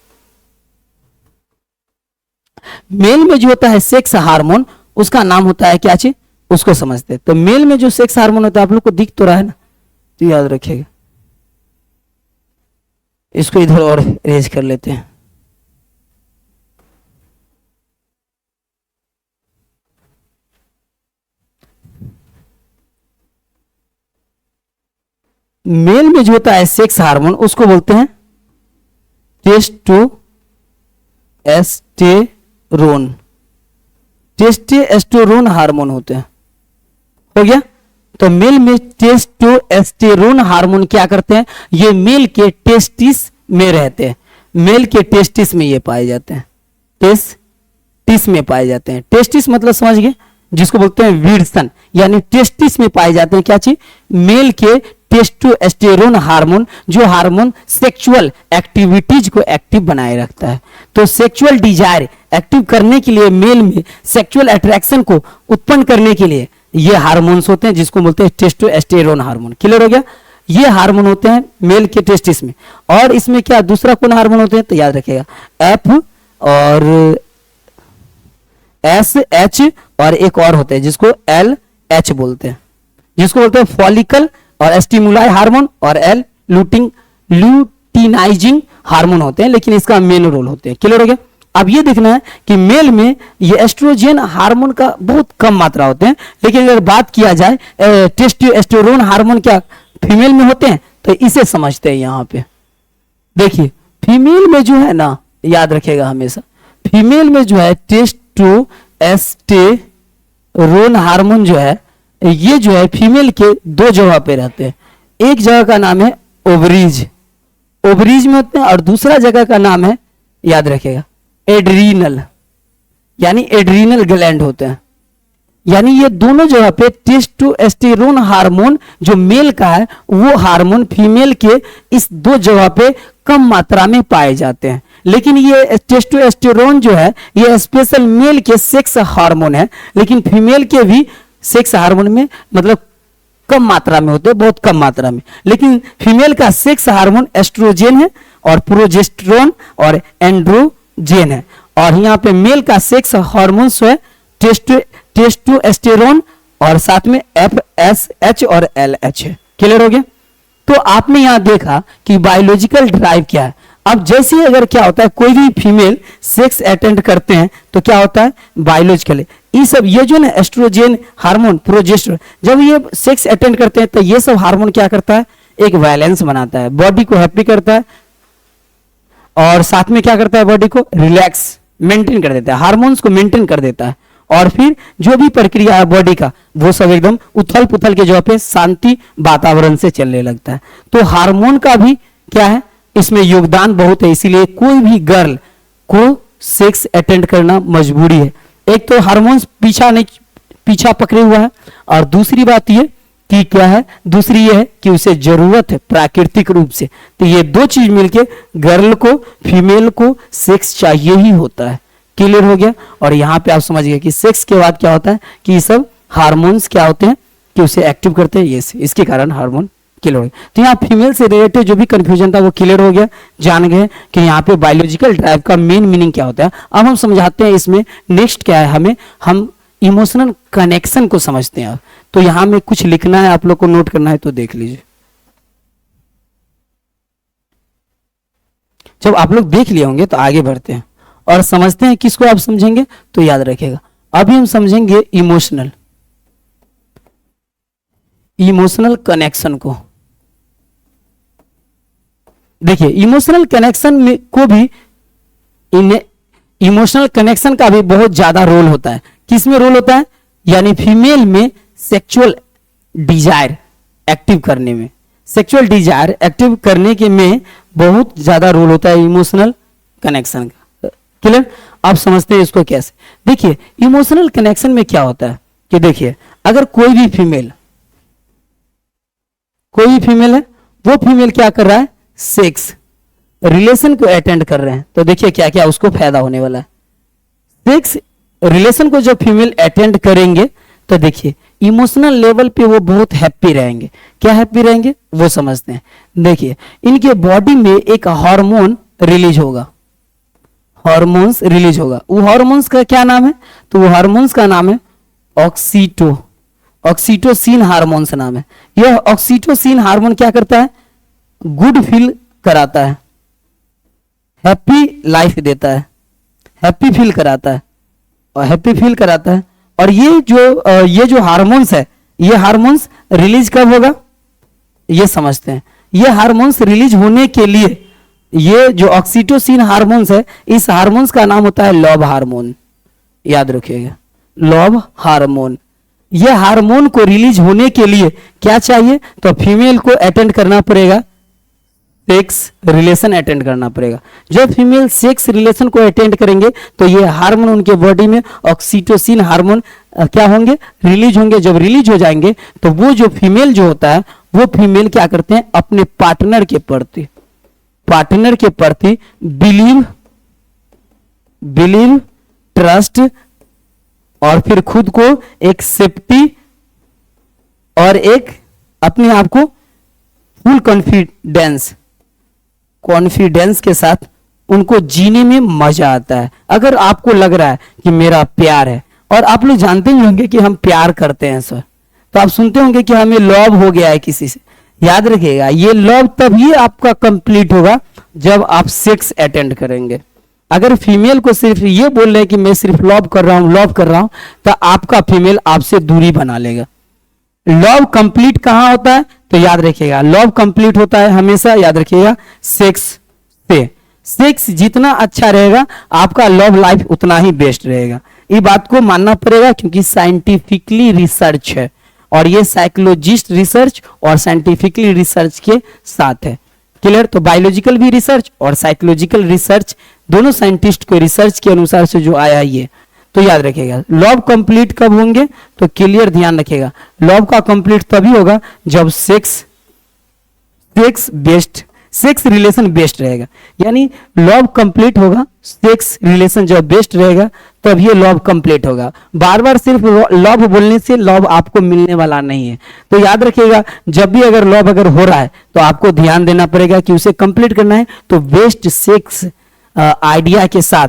मेल में जो होता है सेक्स हार्मोन, उसका नाम होता है क्या चीज, उसको समझते हैं। तो मेल में जो सेक्स हार्मोन होता है, आप लोग को दिख तो रहा है ना, तो याद रखिएगा। इसको इधर और रेज कर लेते हैं। मेल में जो होता है सेक्स हार्मोन, उसको बोलते हैं टेस्टोस्टेरोन हार्मोन होते हैं। हो गया? तो मेल में टेस्टोस्टेरोन हार्मोन क्या करते हैं? ये मेल के टेस्टिस में रहते हैं, मेल के टेस्टिस में ये पाए जाते हैं, टेस्टिस में पाए जाते हैं। टेस्टिस मतलब समझ गए, जिसको बोलते हैं वीर्सन, यानी टेस्टिस में पाए जाते हैं क्या चीज? मेल के टेस्टोस्टेरोन हार्मोन, जो हार्मोन सेक्सुअल एक्टिविटीज को एक्टिव बनाए रखता है। तो सेक्सुअल डिजायर एक्टिव करने के लिए, मेल में सेक्सुअल अट्रैक्शन को उत्पन्न करने के लिए ये हार्मोन्स होते हैं, जिसको बोलते हैं टेस्टोस्टेरोन हार्मोन। क्लियर हो गया? ये हार्मोन होते हैं मेल के टेस्टिस में। और इसमें क्या दूसरा कौन हार्मोन होते हैं? तो याद रखिएगा, एस एच और एक और होते हैं जिसको एल एच बोलते हैं, जिसको बोलते हैं फॉलिकल और स्टिमुलाई हार्मोन, और एल ल्यूटिनाइजिंग हार्मोन होते हैं, लेकिन इसका मेन रोल होते हैं। क्लियर हो गया। अब ये देखना है कि मेल में ये एस्ट्रोजन हार्मोन का बहुत कम मात्रा होते हैं, लेकिन अगर बात किया जाए टेस्टोस्टेरोन हार्मोन क्या फीमेल में होते हैं, तो इसे समझते हैं। यहाँ पे देखिए फीमेल में जो है ना, याद रखेगा हमेशा, फीमेल में जो है टेस्टोस्टेरोन हार्मोन जो है, ये जो है फीमेल के दो जगह पे रहते हैं। एक जगह का नाम है ओवरीज, ओवरीज में होते हैं, और दूसरा जगह का नाम है, याद रखेगा, एड्रीनल, यानी एड्रीनल ग्लैंड होते हैं। यानी ये दोनों जगह पे टेस्टोस्टेरोन हार्मोन जो मेल का है, वो हार्मोन फीमेल के इस दो जगह पे कम मात्रा में पाए जाते हैं। लेकिन ये टेस्टोस्टेरोन जो है ये स्पेशल मेल के सेक्स हार्मोन है, लेकिन फीमेल के भी सेक्स हार्मोन में मतलब कम मात्रा में होते हैं, बहुत कम मात्रा में। लेकिन फीमेल का सेक्स हार्मोन एस्ट्रोजन है और प्रोजेस्टेरोन और एंड्रोजन है, और यहाँ पे मेल का सेक्स हार्मोन है टेस्टोस्टेरोन और साथ में एफ एस एच और एल एच है। क्लियर हो गया। तो आपने यहां देखा कि बायोलॉजिकल ड्राइव क्या है। अब जैसे अगर क्या होता है, कोई भी फीमेल सेक्स अटेंड करते हैं तो क्या होता है, बायोलॉजिकली ये सब, ये जो ना एस्ट्रोजन हार्मोन, प्रोजेस्टेरोन, जब ये सेक्स अटेंड करते हैं तो ये सब हार्मोन क्या करता है, एक बैलेंस बनाता है, बॉडी को हैप्पी करता है, और साथ में क्या करता है, बॉडी को रिलैक्स मेंटेन कर देता है, हार्मोन्स को मेंटेन कर देता है, और फिर जो भी प्रक्रिया है बॉडी का वो सब एकदम उथल पुथल के जगह पे शांति वातावरण से चलने लगता है। तो हार्मोन का भी क्या है, इसमें योगदान बहुत है। इसीलिए कोई भी गर्ल को सेक्स अटेंड करना मजबूरी है। एक तो हार्मोन्स पीछा पकड़े हुआ है, और दूसरी बात ये कि क्या है, दूसरी ये है कि उसे जरूरत है प्राकृतिक रूप से। तो ये दो चीज मिलके गर्ल को, फीमेल को सेक्स चाहिए ही होता है। क्लियर हो गया। और यहाँ पे आप समझ गए कि सेक्स के बाद क्या होता है कि ये सब हार्मोन्स क्या होते हैं कि उसे एक्टिव करते हैं, ये इसके कारण हार्मोन क्लियर हो गया। तो यहाँ फीमेल से रिलेटेड जो भी कंफ्यूजन था वो क्लियर हो गया, जान गए कि यहाँ पे बायोलॉजिकल ड्राइव का मेन मीनिंग क्या होता है। अब हम समझाते हैं इसमें नेक्स्ट क्या है, हम इमोशनल कनेक्शन को समझते हैं। तो यहाँ में कुछ लिखना है, आप लोग को नोट करना है तो देख लीजिए। जब आप लोग देख लिए होंगे तो आगे बढ़ते हैं और समझते हैं। किसको आप समझेंगे तो याद रखेगा, अभी हम समझेंगे इमोशनल कनेक्शन को। देखिए इमोशनल कनेक्शन में को भी, इमोशनल कनेक्शन का भी बहुत ज्यादा रोल होता है। किसमें रोल होता है, यानी फीमेल में सेक्सुअल डिजायर एक्टिव करने में, सेक्सुअल डिजायर एक्टिव करने के में बहुत ज्यादा रोल होता है इमोशनल कनेक्शन का। क्लियर। आप समझते हैं इसको कैसे। देखिए इमोशनल कनेक्शन में क्या होता है कि देखिए अगर कोई भी फीमेल है, वो फीमेल क्या कर रहा है, सेक्स रिलेशन को अटेंड कर रहे हैं, तो देखिए क्या क्या उसको फायदा होने वाला है। सेक्स रिलेशन को जब फीमेल अटेंड करेंगे तो देखिए इमोशनल लेवल पे वो बहुत हैप्पी रहेंगे। क्या हैप्पी रहेंगे वो समझते हैं। देखिए इनके बॉडी में एक हार्मोन रिलीज होगा, हार्मोन्स रिलीज होगा। वो हार्मोन्स का क्या नाम है, तो वो हार्मोन्स का नाम है ऑक्सीटोसिन हार्मोन्स नाम है। यह ऑक्सीटोसिन हार्मोन क्या करता है, गुड फील कराता है, हैप्पी लाइफ देता है, हैप्पी फील कराता है और हैप्पी फील कराता है। और ये जो हार्मोन्स है, ये हार्मोन्स रिलीज कब होगा ये समझते हैं। ये हार्मोन्स रिलीज होने के लिए, ये जो ऑक्सीटोसिन हार्मोन्स है, इस हार्मोन्स का नाम होता है लव हार्मोन। याद रखिएगा, लव हार्मोन। ये हार्मोन को रिलीज होने के लिए क्या चाहिए, तो फीमेल को अटेंड करना पड़ेगा, सेक्स रिलेशन अटेंड करना पड़ेगा। जब फीमेल सेक्स रिलेशन को अटेंड करेंगे तो ये हार्मोन उनके बॉडी में ऑक्सीटोसिन हार्मोन क्या होंगे, रिलीज होंगे। जब रिलीज हो जाएंगे तो वो जो फीमेल जो होता है, वो फीमेल क्या करते हैं, अपने पार्टनर के प्रति बिलीव ट्रस्ट और फिर खुद को एक सेफ्टी और एक अपने आप को फुल कॉन्फिडेंस के साथ उनको जीने में मजा आता है। अगर आपको लग रहा है कि मेरा प्यार है, और आप लोग जानते ही होंगे कि हम प्यार करते हैं सर, तो आप सुनते होंगे कि हमें लव हो गया है किसी से। याद रखिएगा, ये लव तभी आपका कंप्लीट होगा जब आप सेक्स अटेंड करेंगे। अगर फीमेल को सिर्फ ये बोल रहे हैं कि मैं सिर्फ लव कर रहा हूं, लव कर रहा हूं, तो आपका फीमेल आपसे दूरी बना लेगा। लव कंप्लीट कहां होता है? तो याद रखिएगा, लव कंप्लीट होता है हमेशा, याद रखिएगा, सेक्स से। सेक्स जितना अच्छा रहेगा आपका लव लाइफ उतना ही बेस्ट रहेगा। ये बात को मानना पड़ेगा क्योंकि साइंटिफिकली रिसर्च है, और ये साइकोलॉजिस्ट रिसर्च और साइंटिफिकली रिसर्च के साथ है। क्लियर? तो बायोलॉजिकल भी रिसर्च और साइकोलॉजिकल रिसर्च, दोनों साइंटिस्ट के रिसर्च के अनुसार से जो आया ये, तो याद रखिएगा लव कंप्लीट कब होंगे? तो क्लियर ध्यान रखिएगा, लव का कंप्लीट तभी होगा जब सेक्स रिलेशन बेस्ट रहेगा। यानी लव कंप्लीट होगा, सेक्स रिलेशन जब बेस्ट रहेगा तब ये लव कंप्लीट होगा। बार बार सिर्फ लव बोलने से लव आपको मिलने वाला नहीं है। तो याद रखिएगा, जब भी अगर लव अगर हो रहा है तो आपको ध्यान देना पड़ेगा कि उसे कंप्लीट करना है, तो बेस्ट सेक्स आइडिया के साथ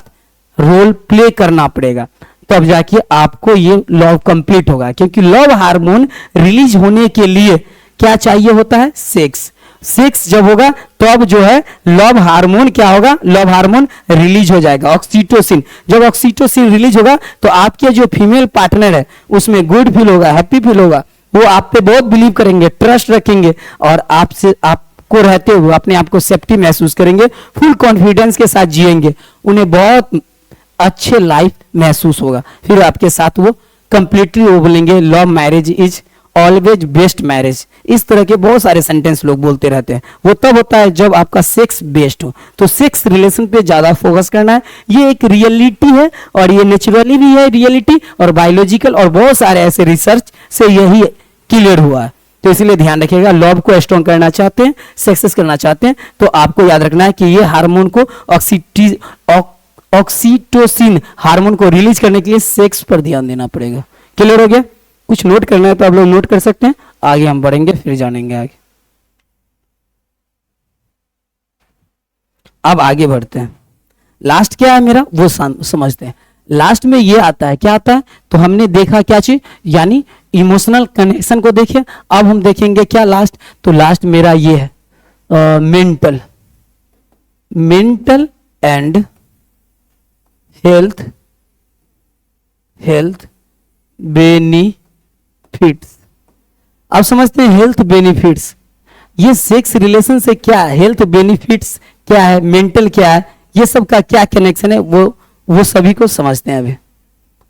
रोल प्ले करना पड़ेगा, तब जाके आपको ये लव कंप्लीट होगा। क्योंकि लव हार्मोन रिलीज होने के लिए क्या चाहिए होता है? सेक्स। सेक्स जब होगा तब जो है लव हार्मोन क्या होगा? लव हार्मोन रिलीज हो जाएगा, ऑक्सीटोसिन। जब ऑक्सीटोसिन रिलीज होगा तो आपके जो फीमेल पार्टनर है उसमें गुड फील होगा, हैप्पी फील होगा, वो आप पे बहुत बिलीव करेंगे, ट्रस्ट रखेंगे, और आपसे आपको रहते हुए अपने आप को सेफ्टी महसूस करेंगे, फुल कॉन्फिडेंस के साथ जिएंगे, उन्हें बहुत अच्छे लाइफ महसूस होगा। फिर आपके साथ वो कंप्लीटली वो बोलेंगे love marriage is always best marriage. इस तरह के बहुत सारे सेंटेंस लोग बोलते रहते हैं। वो तब होता है जब आपका सेक्स बेस्ट हो। तो सेक्स रिलेशन पे ज्यादा फोकस करना है, ये एक रियलिटी है, और ये नेचुरली भी है रियलिटी, और बायोलॉजिकल और बहुत सारे ऐसे रिसर्च से यही क्लियर हुआ है। तो इसलिए ध्यान रखिएगा, लव को स्ट्रॉन्ग करना चाहते हैं, सक्सेस करना चाहते हैं, तो आपको याद रखना है कि ये हार्मोन को ऑक्सीटोसिन हार्मोन को रिलीज करने के लिए सेक्स पर ध्यान देना पड़ेगा। क्लियर हो गया? कुछ नोट करना है तो आप लोग नोट कर सकते हैं, आगे हम बढ़ेंगे फिर जानेंगे आगे। अब आगे बढ़ते हैं। लास्ट क्या है मेरा वो समझते हैं। लास्ट में ये आता है, क्या आता है? तो हमने देखा क्या चीज, यानी इमोशनल कनेक्शन को देखे। अब हम देखेंगे क्या लास्ट, तो लास्ट मेरा ये है मेंटल एंड हेल्थ बेनिफिट्स। अब समझते हैं हेल्थ बेनिफिट्स, ये सेक्स रिलेशन से क्या है, हेल्थ बेनिफिट्स क्या है, मेंटल क्या है, ये सब का क्या कनेक्शन है, वो सभी को समझते हैं। अभी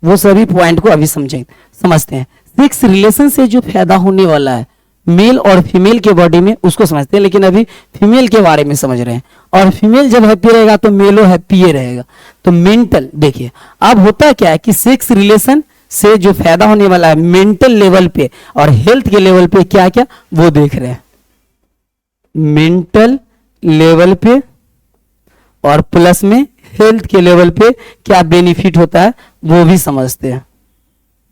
वो सभी पॉइंट को अभी समझते हैं। सेक्स रिलेशन से जो फायदा होने वाला है मेल और फीमेल के बॉडी में, उसको समझते हैं, लेकिन अभी फीमेल के बारे में समझ रहे हैं। और फीमेल जब हैप्पी रहेगा तो मेलो हैप्पी रहेगा। तो मेंटल देखिए, अब होता क्या है कि सेक्स रिलेशन से जो फायदा होने वाला है मेंटल लेवल पे और हेल्थ के लेवल पे क्या क्या वो देख रहे हैं। मेंटल लेवल पे और प्लस में हेल्थ के लेवल पे क्या बेनिफिट होता है वो भी समझते हैं।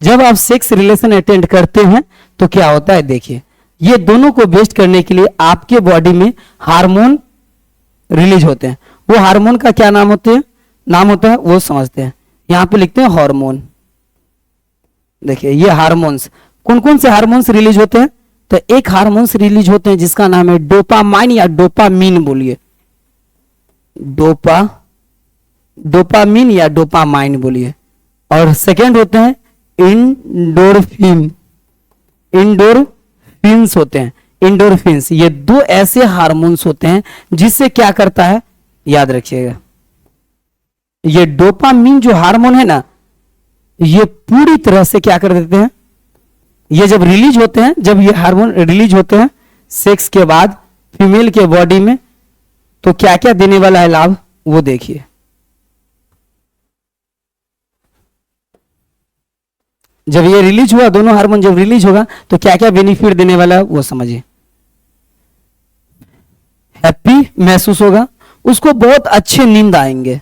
जब आप सेक्स रिलेशन अटेंड करते हैं तो क्या होता है, देखिए ये दोनों को बेस्ट करने के लिए आपके बॉडी में हार्मोन रिलीज होते हैं। वो हार्मोन का क्या नाम होता है वो समझते हैं। यहां पे लिखते हैं हार्मोन। देखिए ये हार्मोन्स, कौन कौन से हार्मोन्स रिलीज होते हैं, तो एक हार्मोन्स रिलीज होते हैं जिसका नाम है डोपामाइन या डोपामीन, बोलिए डोपामीन या डोपामाइन बोलिए। और सेकेंड होते हैं इंडोरफिन्स होते हैं, इंडोरफिन्स। ये दो ऐसे हार्मोन्स होते हैं जिससे क्या करता है, याद रखिएगा, ये डोपामीन जो हार्मोन है ना, ये पूरी तरह से क्या कर देते हैं, ये जब रिलीज होते हैं, जब ये हार्मोन रिलीज होते हैं सेक्स के बाद फीमेल के बॉडी में, तो क्या क्या देने वाला है लाभ वो देखिए। जब ये रिलीज हुआ, दोनों हार्मोन जब रिलीज होगा तो क्या क्या बेनिफिट देने वाला है वो समझिए। हैप्पी महसूस होगा, उसको बहुत अच्छे नींद आएंगे,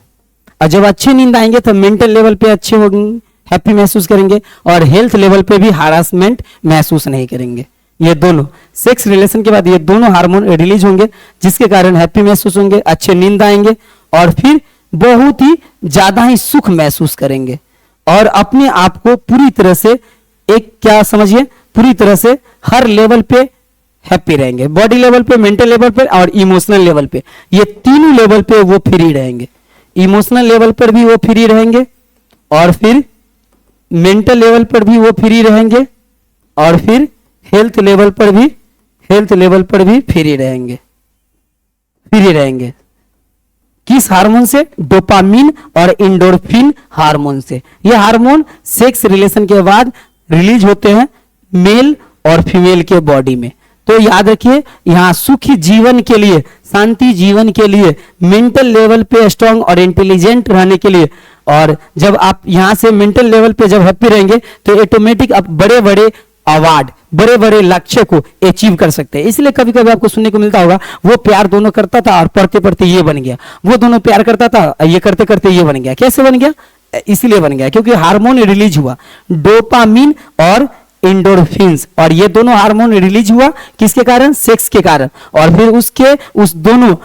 और जब अच्छे नींद आएंगे तो मेंटल लेवल पे अच्छे होंगे, हैप्पी महसूस करेंगे, और हेल्थ लेवल पे भी हरासमेंट महसूस नहीं करेंगे। ये दोनों सेक्स रिलेशन के बाद ये दोनों हार्मोन रिलीज होंगे जिसके कारण हैप्पी महसूस होंगे, अच्छे नींद आएंगे, और फिर बहुत ही ज्यादा ही सुख महसूस करेंगे और अपने आप को पूरी तरह से एक क्या समझिए पूरी तरह से हर लेवल पे हैप्पी रहेंगे, बॉडी लेवल पे, मेंटल लेवल पे और इमोशनल लेवल पे। ये तीनों लेवल पे वो फ्री रहेंगे। इमोशनल लेवल पर भी वो फ्री रहेंगे और फिर मेंटल लेवल पर भी वो फ्री रहेंगे और फिर हेल्थ लेवल पर भी फ्री रहेंगे। किस हार्मोन से? डोपामिन और एंडोर्फिन हार्मोन से। ये हार्मोन सेक्स रिलेशन के बाद रिलीज होते हैं मेल और फीमेल के बॉडी में। तो याद रखिए यहां सुखी जीवन के लिए, शांति जीवन के लिए, मेंटल लेवल पे स्ट्रांग और इंटेलिजेंट रहने के लिए, और जब आप यहां से मेंटल लेवल पे जब हैप्पी रहेंगे तो ऑटोमेटिक आप बड़े बड़े अवार्ड, बड़े बड़े लक्ष्य को अचीव कर सकते हैं। इसलिए कभी कभी आपको सुनने को मिलता होगा वो प्यार दोनों करता था और पढ़ते पढ़ते ये बन गया, वो दोनों प्यार करता था ये करते करते ये बन गया। कैसे बन गया? इसलिए बन गया क्योंकि हार्मोन रिलीज हुआ, डोपामिन और एंडोर्फिन्स, और ये दोनों हार्मोन रिलीज हुआ किसके कारण? सेक्स के कारण। और फिर उस दोनों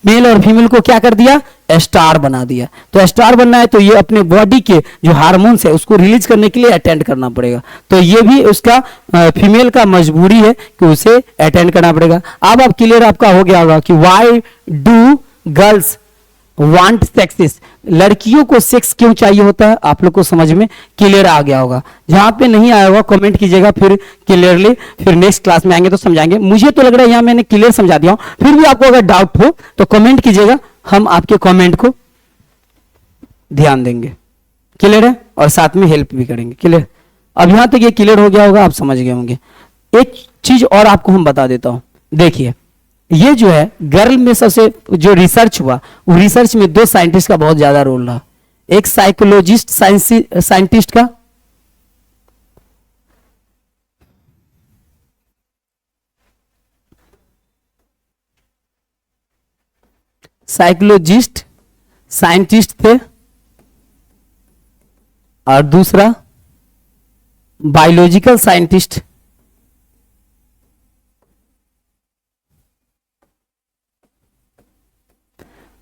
मेल और फीमेल को क्या कर दिया? स्टार बना दिया। तो स्टार बनना है तो ये अपने बॉडी के जो हार्मोन्स है उसको रिलीज करने के लिए अटेंड करना पड़ेगा। तो ये भी उसका फीमेल का मजबूरी है कि उसे अटेंड करना पड़ेगा। अब आप क्लियर आपका हो गया होगा कि why do girls want sex. लड़कियों को सेक्स क्यों चाहिए होता है, आप लोग को समझ में क्लियर आ गया होगा। जहां पे नहीं आया होगा कमेंट कीजिएगा, फिर क्लियरली फिर नेक्स्ट क्लास में आएंगे तो समझाएंगे। मुझे तो लग रहा है यहां मैंने क्लियर समझा दिया हूं, फिर भी आपको अगर डाउट हो तो कमेंट कीजिएगा, हम आपके कमेंट को ध्यान देंगे। क्लियर है? और साथ में हेल्प भी करेंगे। क्लियर? अब यहां तक ये क्लियर हो गया होगा, आप समझ गए होंगे। एक चीज और आपको हम बता देता हूं, देखिए ये जो है गर्ल में सबसे जो रिसर्च हुआ, वो रिसर्च में दो साइंटिस्ट का बहुत ज्यादा रोल रहा। एक साइकोलॉजिस्ट साइंटिस्ट का, साइकोलॉजिस्ट साइंटिस्ट थे, और दूसरा बायोलॉजिकल साइंटिस्ट।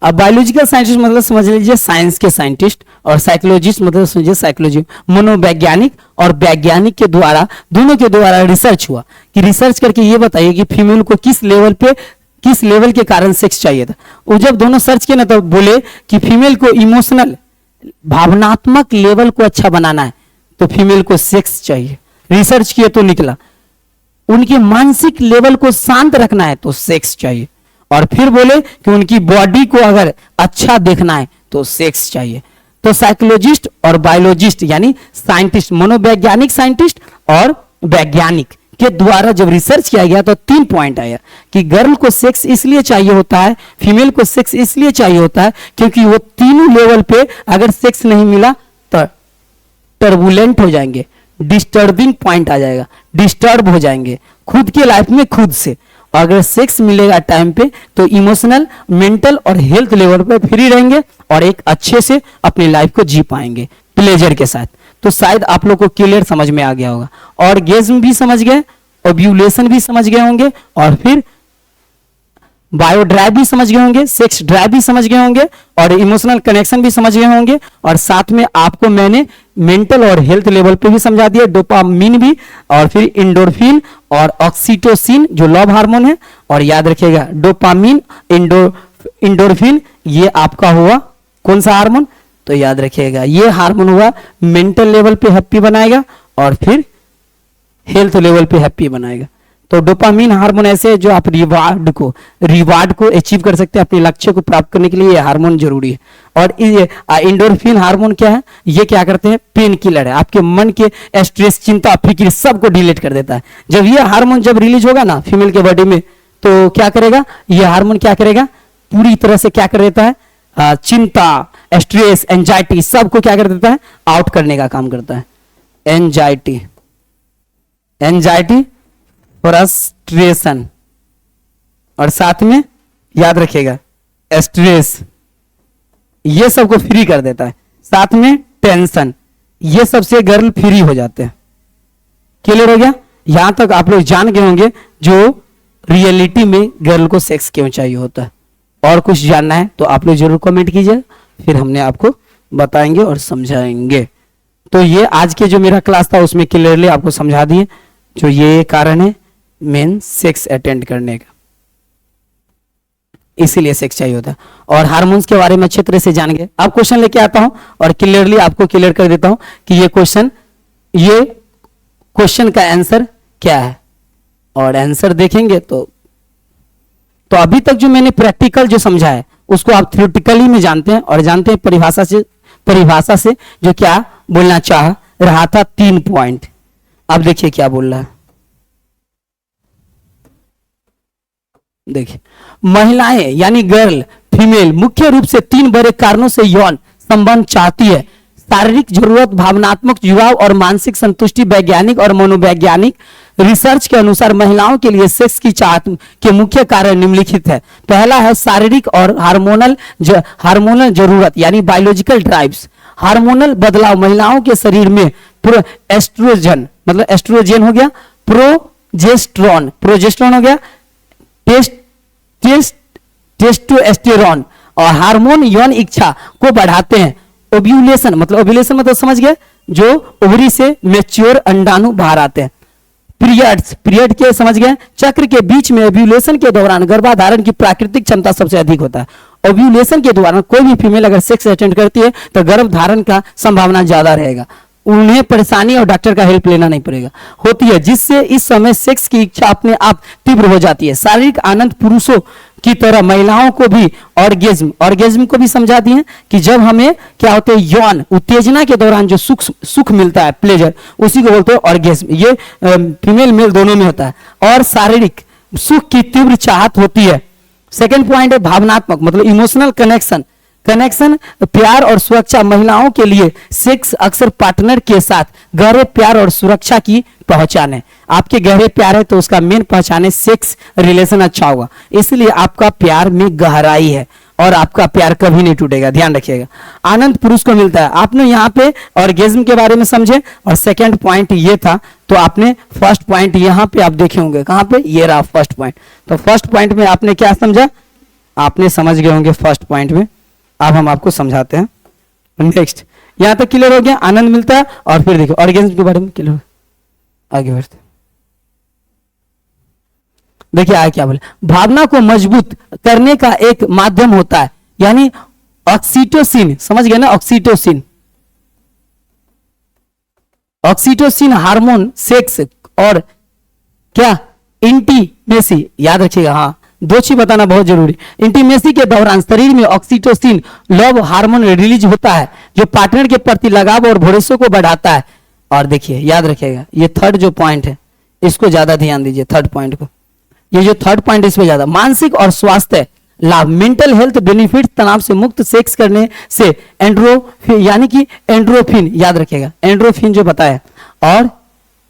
अब बायोलॉजिकल साइंटिस्ट मतलब समझ लीजिए साइंस के साइंटिस्ट, और साइकोलॉजिस्ट मतलब समझिए साइकोलॉजी, मनोवैज्ञानिक और वैज्ञानिक के द्वारा, दोनों के द्वारा रिसर्च हुआ कि रिसर्च करके ये बताइए कि फीमेल को किस लेवल के कारण सेक्स चाहिए था। वो जब दोनों सर्च किए ना तो बोले कि फीमेल को इमोशनल, भावनात्मक लेवल को अच्छा बनाना है तो फीमेल को सेक्स चाहिए। रिसर्च किए तो निकला उनके मानसिक लेवल को शांत रखना है तो सेक्स चाहिए, और फिर बोले कि उनकी बॉडी को अगर अच्छा देखना है तो सेक्स चाहिए। तो साइकोलॉजिस्ट और बायोलॉजिस्ट यानी साइंटिस्ट, मनोवैज्ञानिक साइंटिस्ट और वैज्ञानिक के द्वारा जब रिसर्च किया गया तो 3 पॉइंट आया कि गर्ल को सेक्स इसलिए चाहिए होता है, फीमेल को सेक्स इसलिए चाहिए होता है क्योंकि वो तीनों लेवल पे अगर सेक्स नहीं मिला तो टर्बुलेंट हो जाएंगे, डिस्टर्बिंग पॉइंट आ जाएगा, डिस्टर्ब हो जाएंगे खुद के लाइफ में खुद से। अगर सेक्स मिलेगा टाइम पे तो इमोशनल, मेंटल और हेल्थ लेवल पे फ्री रहेंगे और एक अच्छे से अपनी लाइफ को जी पाएंगे प्लेजर के साथ। तो शायद आप लोग को क्लियर समझ में आ गया होगा। ऑर्गेज्म भी समझ गए, ओव्यूलेशन भी समझ गए होंगे, और फिर बायो ड्राइव भी समझ गए होंगे, सेक्स ड्राइव भी समझ गए होंगे, और इमोशनल कनेक्शन भी समझ गए होंगे। और साथ में आपको मैंने मेंटल और हेल्थ लेवल पे भी समझा दिया, डोपामिन भी, और फिर एंडोर्फिन और ऑक्सीटोसिन जो लव हार्मोन है। और याद रखिएगा डोपामिन, एंडोर्फिन ये आपका हुआ कौन सा हार्मोन? तो याद रखिएगा ये हार्मोन हुआ मेंटल लेवल पे हैप्पी बनाएगा और फिर हेल्थ लेवल पे हैप्पी बनाएगा। तो डोपामिन हार्मोन ऐसे है जो आप रिवार्ड को अचीव कर सकते हैं, अपने लक्ष्य को प्राप्त करने के लिए ये हार्मोन जरूरी है। और ये एंडोर्फिन हार्मोन क्या है? ये क्या करते हैं? पेन किलर है, आपके मन के स्ट्रेस, चिंता, फिक्र सबको डिलीट कर देता है। जब ये हार्मोन जब रिलीज होगा ना फीमेल के बॉडी में तो क्या करेगा? ये हार्मोन क्या करेगा? पूरी तरह से क्या कर देता है? चिंता, स्ट्रेस, एंजाइटी सबको क्या कर देता है? आउट करने का काम करता है। एंजाइटी, फ्रस्ट्रेशन, और साथ में याद रखिएगा स्ट्रेस, ये सबको फ्री कर देता है। साथ में टेंशन, ये सबसे गर्ल फ्री हो जाते हैं। क्लियर हो गया? यहां तक आप लोग जान गए होंगे जो रियलिटी में गर्ल को सेक्स क्यों चाहिए होता है। और कुछ जानना है तो आप लोग जरूर कमेंट कीजिए, फिर हमने आपको बताएंगे और समझाएंगे। तो ये आज के जो मेरा क्लास था उसमें क्लियरली आपको समझा दिए जो ये कारण है मेन सेक्स अटेंड करने का, इसीलिए सेक्स चाहिए होता है। और हार्मोन्स के बारे में अच्छे तरह से जान गए। अब क्वेश्चन लेके आता हूं और क्लियरली आपको क्लियर कर देता हूं कि ये क्वेश्चन का आंसर क्या है, और आंसर देखेंगे तो अभी तक जो मैंने प्रैक्टिकल जो समझा है उसको आप थ्योरेटिकली में जानते हैं, और जानते हैं परिभाषा से जो क्या बोलना चाह रहा था 3 पॉइंट। अब देखिए क्या बोल रहा है, देखिए महिलाएं यानी गर्ल फीमेल मुख्य रूप से 3 बड़े कारणों से यौन संबंध चाहती है। शारीरिक जरूरत, भावनात्मक जुड़ाव और मानसिक संतुष्टि। वैज्ञानिक और मनोवैज्ञानिक रिसर्च के अनुसार महिलाओं के लिए सेक्स की चाहत के मुख्य कारण निम्नलिखित है। पहला है शारीरिक और हार्मोनल जरूरत यानी बायोलॉजिकल ड्राइव्स। हार्मोनल बदलाव महिलाओं के शरीर में एस्ट्रोजन मतलब एस्ट्रोजन हो गया, प्रोजेस्टेरॉन हो गया, टेस्टोस्टेरोन और हार्मोन यौन इच्छा को बढ़ाते हैं। ओव्यूलेशन मतलब समझ गए, जो ओवरी से मैच्योर अंडाणु बाहर आते हैं। पीरियड के समझ गए, चक्र के बीच में ओव्यूलेशन के दौरान गर्भाधारण की प्राकृतिक क्षमता सबसे अधिक होता है। ओव्यूलेशन के दौरान कोई भी फीमेल अगर सेक्स अटेंड करती है तो गर्भधारण का संभावना ज्यादा रहेगा, उन्हें परेशानी और डॉक्टर का हेल्प लेना नहीं पड़ेगा होती है, जिससे इस समय सेक्स की इच्छा अपने आप तीव्र हो जाती है। शारीरिक आनंद पुरुषों की तरह महिलाओं को भी ऑर्गेज्म को भी समझा दिए कि जब हमें क्या होते हैं यौन उत्तेजना के दौरान जो सुख मिलता है, प्लेजर, उसी को बोलते हैं ऑर्गेज्म। ये फीमेल मेल दोनों में होता है और शारीरिक सुख की तीव्र चाहत होती है। सेकेंड पॉइंट है भावनात्मक मतलब इमोशनल कनेक्शन प्यार और सुरक्षा। महिलाओं के लिए सेक्स अक्सर पार्टनर के साथ गहरे प्यार और सुरक्षा की पहचान है। आपके गहरे प्यार है तो उसका मेन पहचान है सेक्स रिलेशन अच्छा होगा, इसलिए आपका प्यार में गहराई है और आपका प्यार कभी नहीं टूटेगा, ध्यान रखिएगा। आनंद पुरुष को मिलता है। आपने यहाँ पे ऑर्गेज्म के बारे में समझे और सेकंड पॉइंट ये था, तो आपने फर्स्ट पॉइंट यहाँ पे आप देखे होंगे, कहाँ पे, ये रहा फर्स्ट पॉइंट। तो फर्स्ट पॉइंट में आपने क्या समझा, आपने समझ गए होंगे फर्स्ट पॉइंट में। अब हम आपको समझाते हैं नेक्स्ट। यहां तक क्लियर हो गया, आनंद मिलता है। और फिर देखो ऑर्गेज्म के बारे में क्लियर, आगे बढ़ते। देखिए आगे क्या बोले, भावना को मजबूत करने का एक माध्यम होता है, यानी ऑक्सीटोसिन, समझ गए ना, ऑक्सीटोसिन हार्मोन सेक्स और क्या इंटीमेसी, याद रखिएगा। हाँ, 2 चीज बताना बहुत जरूरी। इंटीमेसी के दौरान शरीर में ऑक्सीटोसिन लव हार्मोन रिलीज होता है जो पार्टनर के प्रति लगाव और भरोसे को बढ़ाता है। और देखिए याद रखिएगा, ये थर्ड जो पॉइंट है इसको ज्यादा ध्यान दीजिए, थर्ड पॉइंट को, ये जो थर्ड पॉइंट इसमें ज्यादा। मानसिक और स्वास्थ्य लाभ, मेंटल हेल्थ बेनिफिट, तनाव से मुक्त सेक्स करने से एंड्रोफिन यानी कि एंड्रोफिन, याद रखिएगा एंड्रोफिन जो बताया, और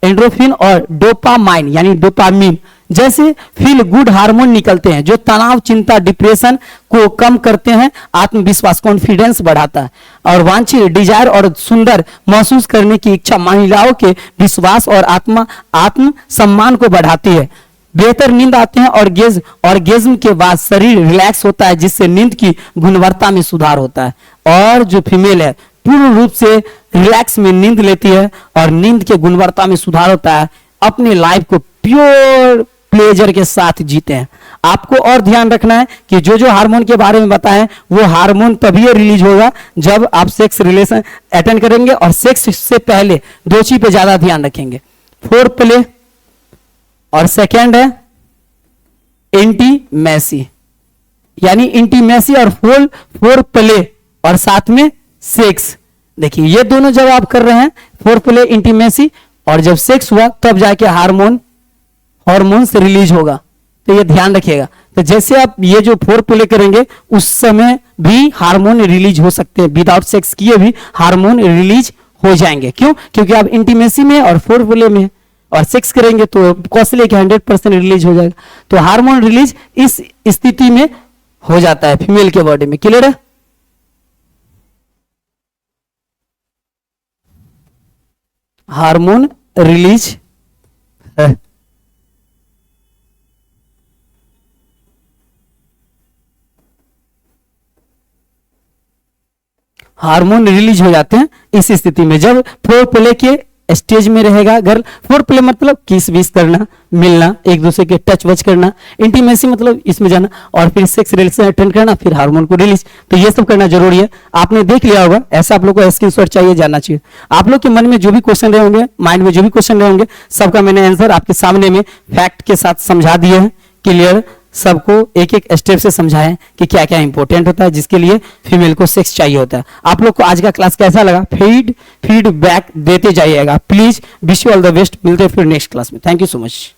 एंड्रोफिन और डोपामाइन यानी डोपामीन जैसे फील गुड हार्मोन निकलते हैं जो तनाव, चिंता, डिप्रेशन को कम करते हैं, आत्मविश्वास कॉन्फिडेंस बढ़ाता है, और वांछित डिजायर और सुंदर महसूस करने की इच्छा महिलाओं के विश्वास और आत्म सम्मान को बढ़ाती है। बेहतर नींद आते हैं, ऑर्गेज्म के बाद शरीर रिलैक्स होता है जिससे नींद की गुणवत्ता में सुधार होता है। और जो फीमेल है पूर्ण रूप से रिलैक्स में नींद लेती है और नींद के गुणवत्ता में सुधार होता है, अपने लाइफ को प्योर प्लेजर के साथ जीते हैं। आपको और ध्यान रखना है कि जो जो हार्मोन के बारे में बताएं वो हार्मोन तभी रिलीज होगा जब आप सेक्स रिलेशन अटेंड करेंगे, और सेक्स से पहले 2 चीज पे ज्यादा ध्यान रखेंगे, फोर प्ले और सेकेंड है इंटीमेसी, यानी इंटीमेसी और फोर प्ले और साथ में सेक्स। देखिए ये दोनों जब आप कर रहे हैं, फोर प्ले, इंटीमेसी, और जब सेक्स हुआ तब जाके हार्मोन्स रिलीज होगा, तो ये ध्यान रखिएगा। तो जैसे आप ये जो फोर प्ले करेंगे उस समय भी हार्मोन रिलीज हो सकते हैं, विदाउट सेक्स किए भी हार्मोन रिलीज हो जाएंगे। क्यों? क्योंकि आप इंटीमेसी में और फोर प्ले में और सेक्स करेंगे तो कॉस्टली 100% रिलीज हो जाएगा। तो हार्मोन रिलीज इस स्थिति में हो जाता है फीमेल के बॉडी में। क्लियर है? हार्मोन रिलीज है। हार्मोन रिलीज हो जाते हैं इस स्थिति में, जब फोर प्ले के स्टेज में रहेगा गर्ल। फोर प्ले मतलब किस विस करना, मिलना, एक दूसरे के टच वच करना, इंटीमेसी मतलब इसमें जाना, और फिर सेक्स रिलेशन अटेंड करना, फिर हार्मोन को रिलीज। तो ये सब करना जरूरी है। आपने देख लिया होगा, ऐसा आप लोग को स्क्रीनशॉट चाहिए, जानना चाहिए। आप लोग के मन में जो भी क्वेश्चन रहे होंगे, माइंड में जो भी क्वेश्चन रहे होंगे, सबका मैंने आंसर आपके सामने में फैक्ट के साथ समझा दिए हैं, क्लियर। सबको एक एक स्टेप से समझाएं कि क्या क्या इंपॉर्टेंट होता है जिसके लिए फीमेल को सेक्स चाहिए होता है। आप लोग को आज का क्लास कैसा लगा, फीडबैक देते जाइएगा please. Wish you all the best. मिलते हैं फिर नेक्स्ट क्लास में। Thank you so much.